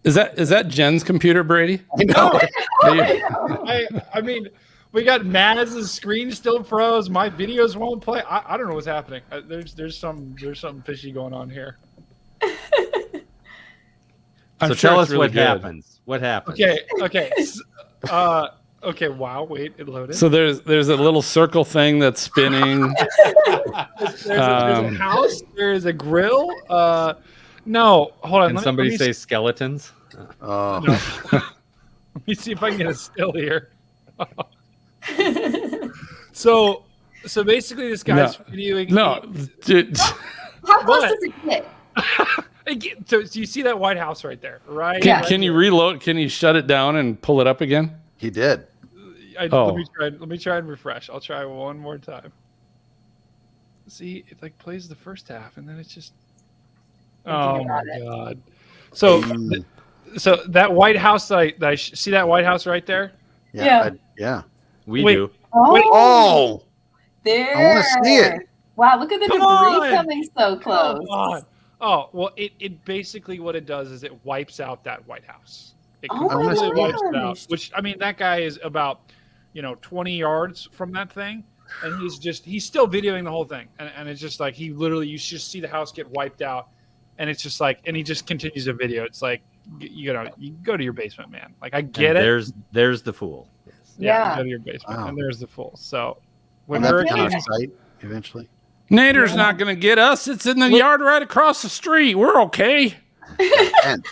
Is that Jen's computer, Brady? No. I mean, we got Maz's screen still froze. My videos won't play. I don't know what's happening. There's something fishy going on here. So tell us what happens. What happens? Okay. Okay. Wow. Wait. It loaded. So there's a little circle thing that's spinning. there's a house. There's a grill. No. Hold on. Can somebody say skeletons? No. Let me see if I can get a still here. So basically, this guy's videoing. No, dude. How close does it get? So you see that White House right there, right? Can you reload? Can you shut it down and pull it up again? He did. Let me try and refresh. I'll try one more time. See, it like plays the first half, and then it's just. Oh my god! So that White House that I see that White House right there. Yeah. We do. Oh, there. I want to see it. Wow, look at the debris coming so close. Come on. Oh, well, it basically what it does is it wipes out that White House. It completely wipes it out. Which, I mean, that guy is about 20 yards from that thing, and he's still videoing the whole thing, and it's just like you just see the house get wiped out, and it's just like, and he just continues the video. It's like you go to your basement, man. Like I get it. There's the fool. Yeah, you go to your basement, and there's the fool. So when they're on site eventually. Nader's not going to get us. It's in the yard right across the street. We're okay. When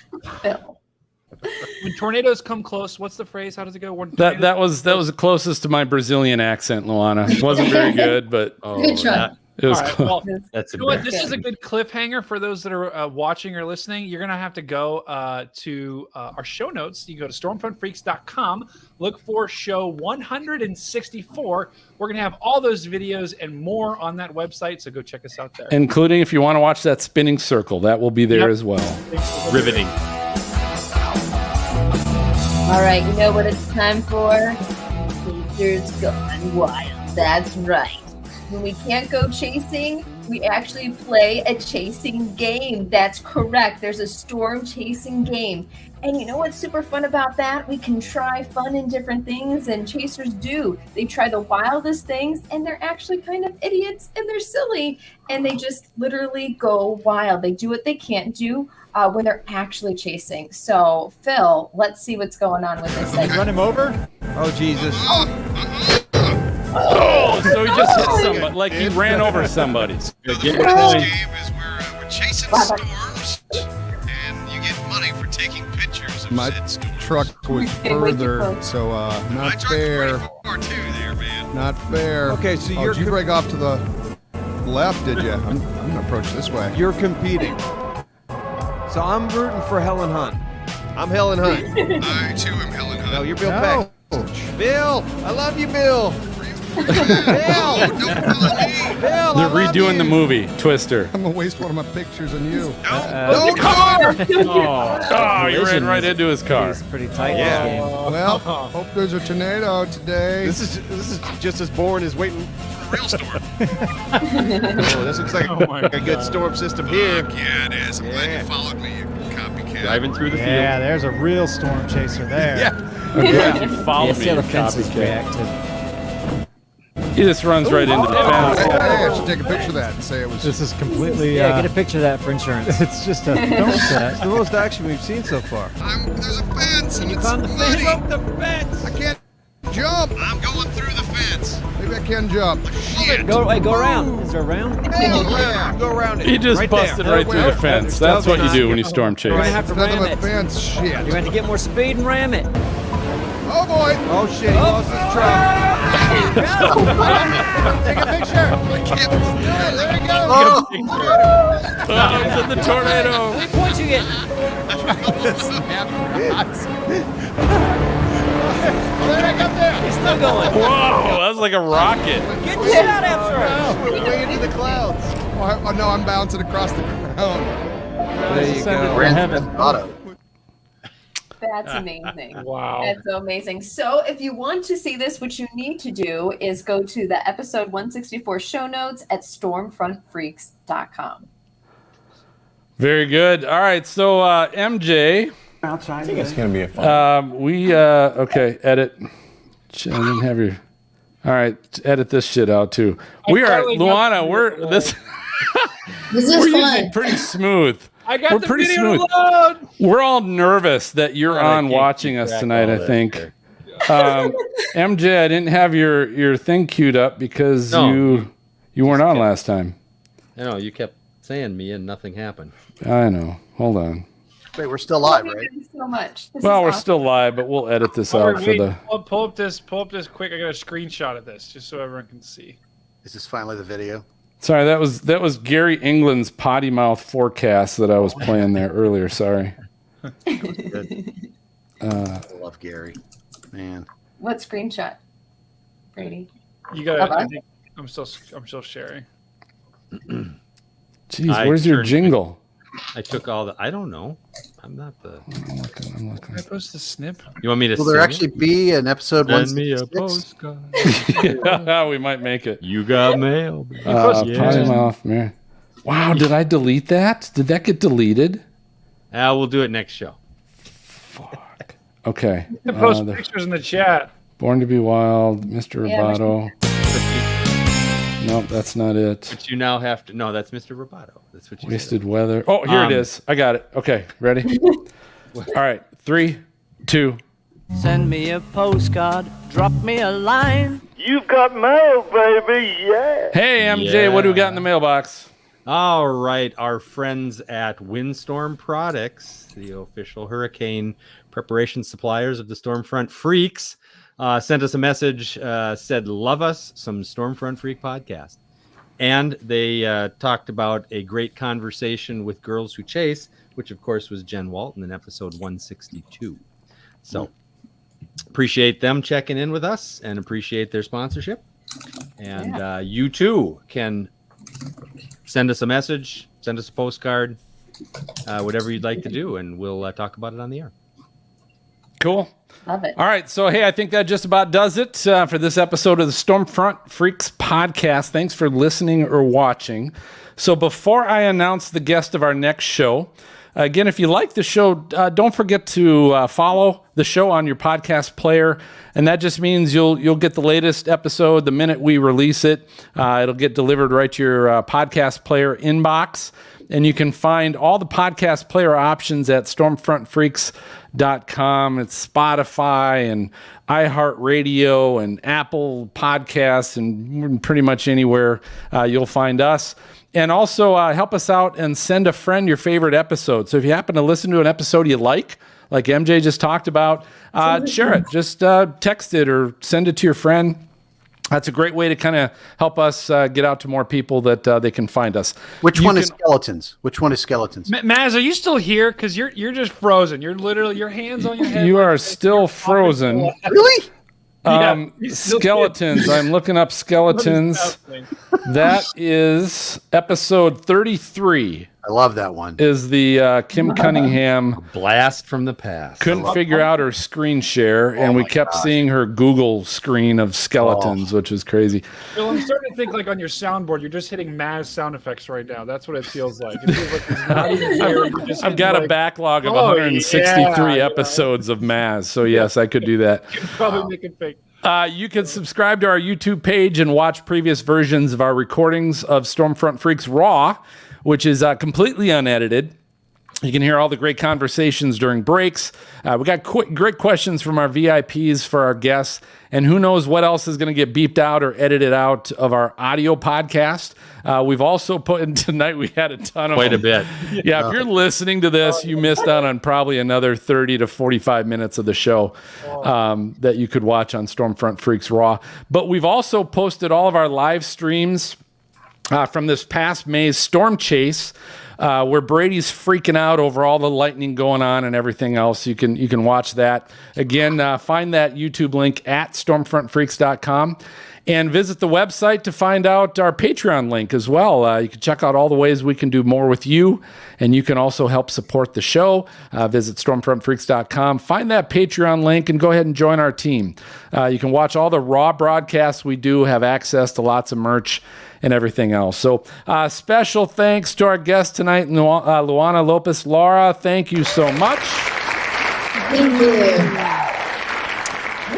tornadoes come close, what's the phrase? How does it go? That was the closest to my Brazilian accent, Luana. It wasn't very good, but good try. It was right, close. Well, that's this is a good cliffhanger for those that are watching or listening. You're going to have to go to our show notes. You go to stormfrontfreaks.com, look for show 164. We're going to have all those videos and more on that website, so go check us out there. Including if you want to watch that spinning circle, that will be there as well. Riveting. All right, you know what it's time for? Chasers Gone Wild. That's right. When we can't go chasing, we actually play a chasing game. That's correct. There's a storm chasing game. And you know what's super fun about that? We can try fun and different things, and chasers do. They try the wildest things, and they're actually kind of idiots, and they're silly, and they just literally go wild. They do what they can't do when they're actually chasing. So, Phil, let's see what's going on with this. Run him over? Oh, Jesus. Oh, so he just hit somebody, like he ran over somebody. This game is where we're chasing storms, and you get money for taking pictures of said storms. Truck was further, so not fair. There, man. Not fair. Okay, so did you break off to the left, did you? I'm going to approach this way. You're competing. So I'm rooting for Helen Hunt. I'm Helen Hunt. I, too, am Helen Hunt. No, you're Bill Peck. Bill, I love you, Bill. Bill, They're redoing the movie Twister. I'm gonna waste one of my pictures on you. No car! Oh, you ran right into his car. It's pretty tight. Yeah. Well, hope there's a tornado today. This is just as boring as waiting for a real storm. This looks like a good storm system here. Yeah, it is. I'm glad you followed me, you copycat. Driving through the field. Yeah, there's a real storm chaser there. Yeah. You followed me, you copycat. He just runs right into the fence. Hey, I should take a picture of that and say it was. This is completely. Yeah, get a picture of that for insurance. It's just a film set. It's the most action we've seen so far. There's a fence. Can you it's climb the muddy. fence? The fence. I can't jump. I'm going through the fence. Maybe I can jump. Shit. Go around. Is there a round? Go around it. He just busted right through the fence. That's what you do when you storm chase. You're gonna have to Nothing ram but it. fence. Shit. You're gonna have to get more speed and ram it. Oh boy! Oh shit! He lost his truck. Take a picture. There he goes. Oh, he's in the tornado. How many points you get? He's still going. Whoa, that was like a rocket. Get the shout outs right. We're way into the clouds. Oh no, I'm bouncing across the ground. There you go. Grand Theft Auto. That's amazing. Wow. That's so amazing. So if you want to see this, what you need to do is go to the episode 164 show notes at stormfrontfreaks.com. Very good. All right, so MJ. Outside. I think it's going to be a fun. Okay, edit. I didn't have your. All right, edit this shit out too. We are Luana. We're this. This is we're fun. usually pretty smooth. I got We're the pretty video smooth. to load. We're all nervous that you're I on can't watching keep us track tonight. of I all that think. there. MJ, I didn't have your thing queued up because No. you weren't on last time. I know you kept saying me and nothing happened. I know. Hold on. Wait, we're still live, Thank right? you so much. This Well, is we're awesome. still live, but we'll edit this Oh, out for wait, the. pull up this quick. I got a screenshot of this just so everyone can see. Is this finally the video? Sorry, that was Gary England's potty mouth forecast that I was playing there earlier. Sorry. Good. I love Gary. Man. What screenshot, Brady? You got. Bye-bye. I think I'm still sharing. Jeez, I where's your turned- jingle? I took all the. I don't know. I'm not the. I'm looking. Can I post the snip? You want me to? Will there actually be an episode Send me a 166? postcard. Yeah, we might make it. You got mail. Potty mouth, man. Wow, did I delete that? Did that get deleted? We'll do it next show. Fuck. Okay. You can post pictures in the chat. Born to be Wild, Mr. Yeah, Roboto. Nope, that's not it. But you now have to. No, that's Mr. Roboto. That's what you Wasted Weather. Oh, here it is. I got it. Okay, ready? All right, 3, 2. Send me a postcard. Drop me a line. You've got mail, baby. Yeah. Hey, MJ, what do we got in the mailbox? All right, our friends at Windstorm Products, the official hurricane preparation suppliers of the Stormfront Freaks, sent us a message, said, love us some Stormfront Freak podcast. And they talked about a great conversation with Girls Who Chase, which, of course, was Jen Walton in episode 162. So appreciate them checking in with us and appreciate their sponsorship. And you, too, can send us a message, send us a postcard, whatever you'd like to do, and we'll talk about it on the air. Cool. Love it. All right. So, hey, I think that just about does it for this episode of the Stormfront Freaks podcast. Thanks for listening or watching. So before I announce the guest of our next show, again, if you like the show, don't forget to follow the show on your podcast player. And that just means you'll get the latest episode the minute we release it. It'll get delivered right to your podcast player inbox. And you can find all the podcast player options at stormfrontfreaks.com. It's Spotify and iHeartRadio and Apple Podcasts and pretty much anywhere you'll find us. And also help us out and send a friend your favorite episode. So if you happen to listen to an episode you like MJ just talked about, share it. Just text it or send it to your friend. That's a great way to kind of help us get out to more people that they can find us. Which one is skeletons? Which one is skeletons? Maz, are you still here? Because you're just frozen. You're literally your hands on your head. You are still frozen. Really? Skeletons. I'm looking up skeletons. That is episode 33. I love that one. Is the Kim Cunningham blast from the past? Couldn't figure out her screen share, and we kept seeing her Google screen of skeletons, which was crazy. Bill, I'm starting to think like on your soundboard, you're just hitting Maz sound effects right now. That's what it feels like. It feels like there's not even here. You're just I've got like, a backlog of 163 episodes of Maz, so yes, I could do that. You can probably make it fake. You can subscribe to our YouTube page and watch previous versions of our recordings of Stormfront Freaks Raw, which is completely unedited. You can hear all the great conversations during breaks. We got great questions from our VIPs for our guests. And who knows what else is going to get beeped out or edited out of our audio podcast. We've also put in tonight, we had a ton of Quite a bit. Yeah, if you're listening to this, you missed out on probably another 30 to 45 minutes of the show that you could watch on Stormfront Freaks Raw. But we've also posted all of our live streams from this past May's Storm Chase, where Brady's freaking out over all the lightning going on and everything else. You can watch that. Again, find that YouTube link at stormfrontfreaks.com and visit the website to find out our Patreon link as well. You can check out all the ways we can do more with you, and you can also help support the show. Visit stormfrontfreaks.com, find that Patreon link, and go ahead and join our team. You can watch all the Raw broadcasts we do, have access to lots of merch and everything else. So special thanks to our guest tonight, Luana Lopes Lara. Thank you so much. Thank you.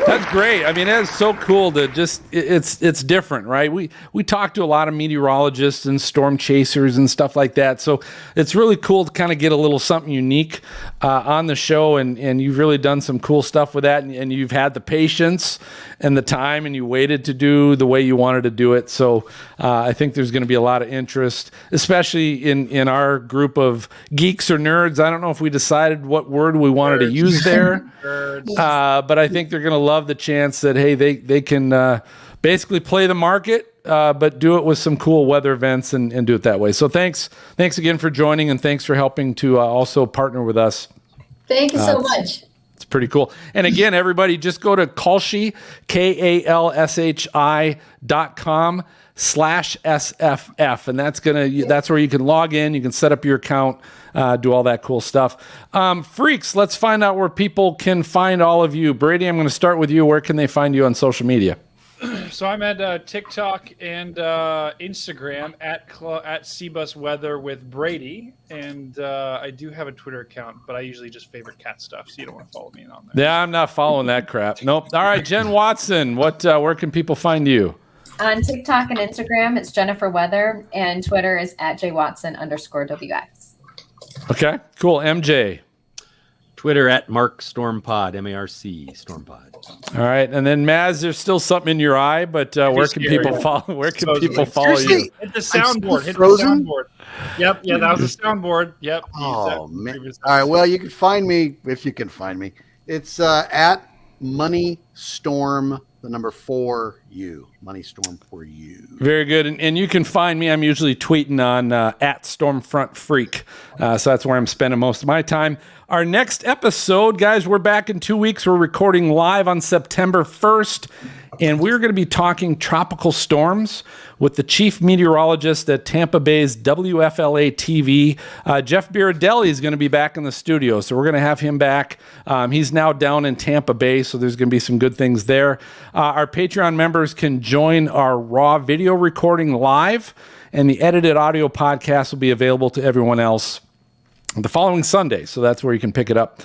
That's great. I mean, it's so cool to just, it's different, right? We talk to a lot of meteorologists and storm chasers and stuff like that. So it's really cool to kind of get a little something unique on the show. And you've really done some cool stuff with that. And you've had the patience and the time, and you waited to do the way you wanted to do it. So I think there's going to be a lot of interest, especially in our group of geeks or nerds. I don't know if we decided what word we wanted to use there, but I think they're going to love the chance that, hey, they can basically play the market, but do it with some cool weather events and do it that way. So thanks again for joining, and thanks for helping to also partner with us. Thank you so much. It's pretty cool. And again, everybody, just go to Kalshi, KALSHI.com/SFF. And that's where you can log in. You can set up your account, do all that cool stuff. Freaks, let's find out where people can find all of you. Brady, I'm going to start with you. Where can they find you on social media? So I'm at TikTok and Instagram at Cbus Weather with Brady, and I do have a Twitter account, but I usually just favorite cat stuff, so you don't want to follow me on there. Yeah, I'm not following that crap. Nope. All right, Jen Watson, where can people find you? On TikTok and Instagram, it's Jennifer Weather, and Twitter is at JWatson_WX. Okay, cool. MJ. Twitter at Mark Stormpod, MARC Stormpod. All right, and then Maz, there's still something in your eye, but where can people follow? Where can people follow you? Hit the soundboard. Hit the soundboard. Yep. Yeah, that was the soundboard. Yep. Oh man. All right. Well, you can find me if you can find me. It's at Money Storm, the number 4U. Money Storm 4U. Very good. And you can find me. I'm usually tweeting on at Stormfront Freak. So that's where I'm spending most of my time. Our next episode, guys, we're back in 2 weeks. We're recording live on September 1st. And we're going to be talking tropical storms with the chief meteorologist at Tampa Bay's WFLA TV. Jeff Biradelli is going to be back in the studio, so we're going to have him back. He's now down in Tampa Bay, so there's going to be some good things there. Our Patreon members can join our raw video recording live, and the edited audio podcast will be available to everyone else the following Sunday, so that's where you can pick it up.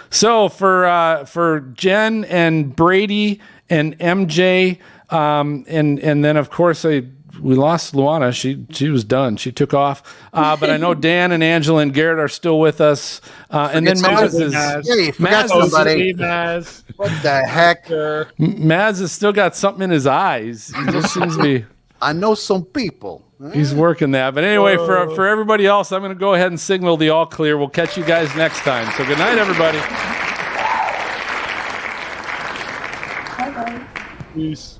So for Jen and Brady and MJ, and then of course we lost Luana. She was done. She took off. But I know Dan and Angela and Garrett are still with us. And then Maz is. Yeah, you forgot somebody. Maz. What the heck? Maz has still got something in his eyes. He just seems to be. I know some people. He's working that. But anyway, for everybody else, I'm going to go ahead and signal the all clear. We'll catch you guys next time. So good night, everybody. Peace.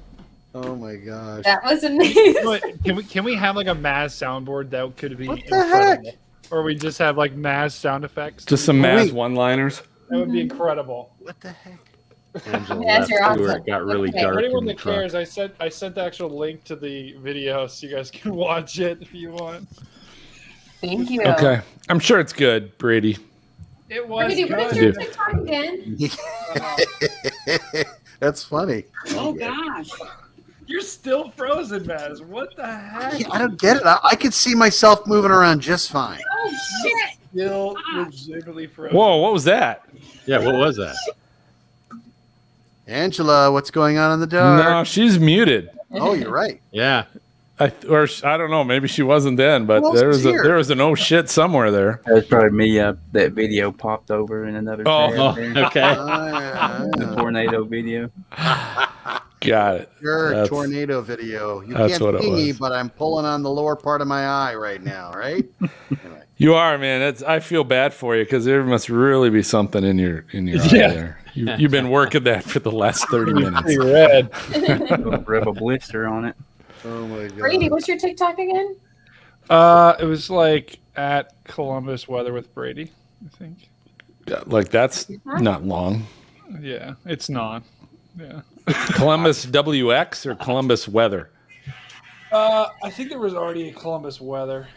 Oh my gosh. That was amazing. Can we have like a Maz soundboard that could be what the heck? Or we just have like Maz sound effects? Just some Maz one-liners. That would be incredible. What the heck? Angela Yes, you're left too, or awesome. it got really Okay. dark For anyone in the that truck. cares, I sent the actual link to the video so you guys can watch it if you want. Thank you. Okay. I'm sure it's good, Brady. It was Brady, what is good. your TikTok again? That's funny. Oh gosh. You're still frozen, Maz. What the heck? I don't get it. I could see myself moving around just fine. Oh shit. Still legitimately frozen. Whoa, what was that? Yeah, what was that? Angela, what's going on in the dark? No, she's muted. Oh, you're right. Yeah. I don't know. Maybe she wasn't then, but there was an oh shit somewhere there. That was probably me. That video popped over in another tab there. Okay. The tornado video. Got it. Your tornado video. You that's what can't it see me, was. but I'm pulling on the lower part of my eye right now, right? Anyway. You are, man. I feel bad for you because there must really be something in your eye there. You've been working that for the last 30 minutes. Pretty red. Rub a blister on it. Oh my god. Brady, what's your TikTok again? It was like at Columbus Weather with Brady, I think. Like that's not long. Yeah, it's not. Yeah. Columbus WX or Columbus Weather? I think there was already a Columbus Weather.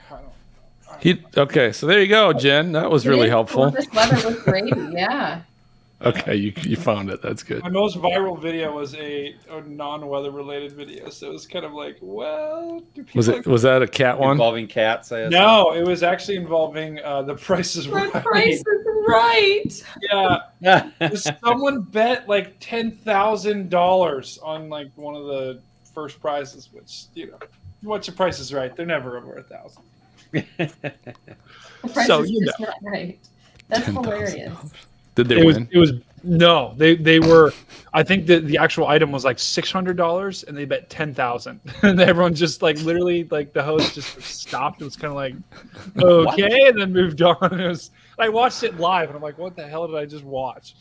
Okay, so there you go, Jen. That was really helpful. Columbus Weather with Brady, yeah. Okay, you found it. That's good. My most viral video was a non-weather related video, so it was kind of like, well, Was that a cat one involving cats? I assume? No, it was actually involving The Price is Right. Price is Right. Yeah, someone bet like $10,000 on like one of the first prizes, which what's your Price is Right? They're never over 1,000. The price is just not right. That's hilarious. Did they win? It was no. They were. I think that the actual item was like $600, and they bet 10,000. And everyone just like literally like the host just stopped. It was kind of like okay, and then moved on. It was. I watched it live, and I'm like, what the hell did I just watch?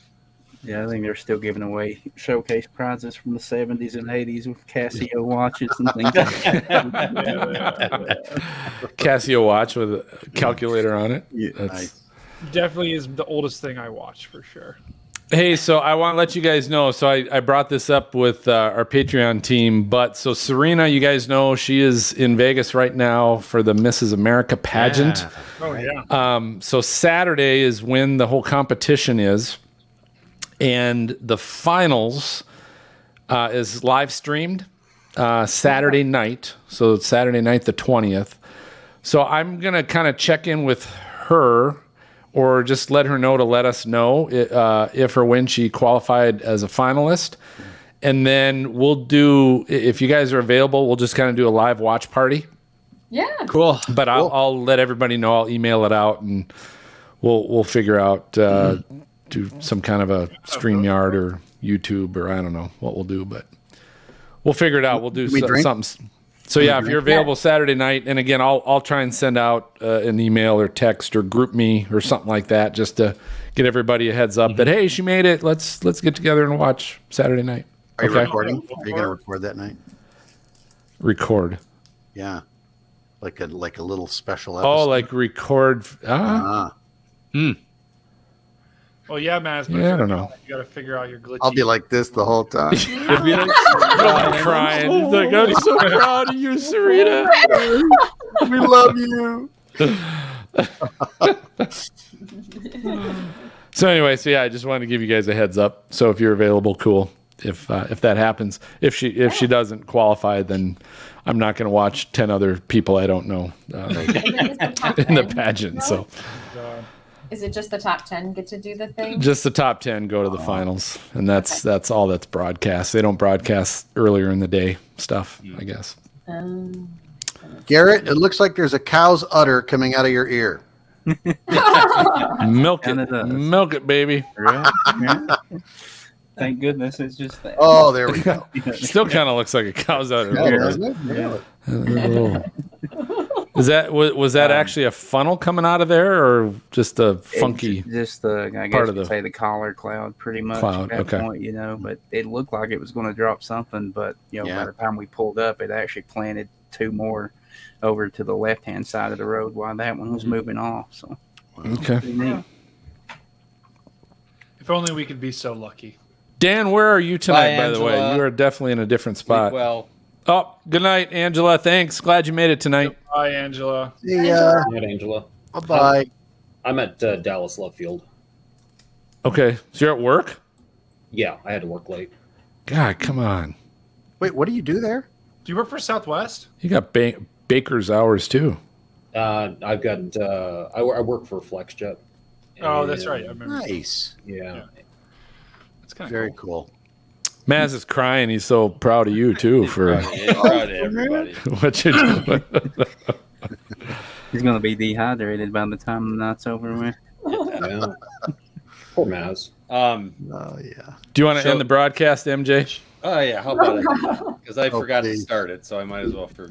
Yeah, I think they're still giving away showcase prizes from the 70s and 80s with Casio watches and things like that. Casio watch with a calculator on it. Yeah, That's Definitely is the oldest thing I watch for sure. Hey, so I want to let you guys know. So I brought this up with our Patreon team, but so Serena, you guys know she is in Vegas right now for the Mrs. America pageant. Yeah. Oh yeah. So Saturday is when the whole competition is, and the finals is live streamed Saturday night. So it's Saturday night, the 20th. So I'm gonna kind of check in with her, or just let her know to let us know if or when she qualified as a finalist. And then we'll do, if you guys are available, we'll just kind of do a live watch party. Yeah. Cool. But I'll let everybody know. I'll email it out, and we'll figure out, do some kind of a StreamYard or YouTube, or I don't know what we'll do, but we'll figure it out. We'll do something. So yeah, if you're available Saturday night, and again, I'll try and send out an email or text or group me or something like that, just to get everybody a heads up that hey, she made it. Let's get together and watch Saturday night. Are you recording? Are you going to record that night? Record. Yeah, like a little special episode. Oh, like record. Well, yeah, man. Yeah, I don't know. You got to figure out your glitchy. I'll be like this the whole time. You'll be like crying. He's like, I'm so proud of you, Serena. We love you. So anyway, I just wanted to give you guys a heads up. So if you're available, cool. If that happens, if she doesn't qualify, then I'm not going to watch 10 other people I don't know in the pageant. So. Is it just the top 10 get to do the thing? Just the top 10 go to the finals, and that's all that's broadcast. They don't broadcast earlier in the day stuff, I guess. Garrett, it looks like there's a cow's udder coming out of your ear. Milk it, baby. Thank goodness it's just that. Oh, there we go. Still kind of looks like a cow's udder. Yeah, doesn't it? Yeah. Was that actually a funnel coming out of there, or just a funky? Just I guess part of you'd the say the collar cloud, pretty much. Cloud, at that okay. point, but it looked like it was going to drop something, but by the time we pulled up, it actually planted two more over to the left-hand side of the road while that one was moving off. So okay. pretty neat. If only we could be so lucky. Dan, where are you tonight? Bye, by the way, Angela. you are definitely in a different spot. Well, Oh, good night, Angela. Thanks. Glad you made it tonight. Bye, Angela. See ya. Good night, Angela. Bye-bye. I'm at Dallas Love Field. Okay, so you're at work? Yeah, I had to work late. God, come on. Wait, what do you do there? Do you work for Southwest? You got baker's hours too. I've got I work for FlexJet. Oh, that's right. I remember. Nice. Yeah. That's kind of Very cool. Maz is crying. He's so proud of you too for proud of everybody. what you're doing. He's gonna be dehydrated by the time the night's over with. Yeah. Poor Maz. Oh yeah. Do you want to end the broadcast, MJ? Oh yeah, how about it? Because I forgot to start it, so I might as well forget.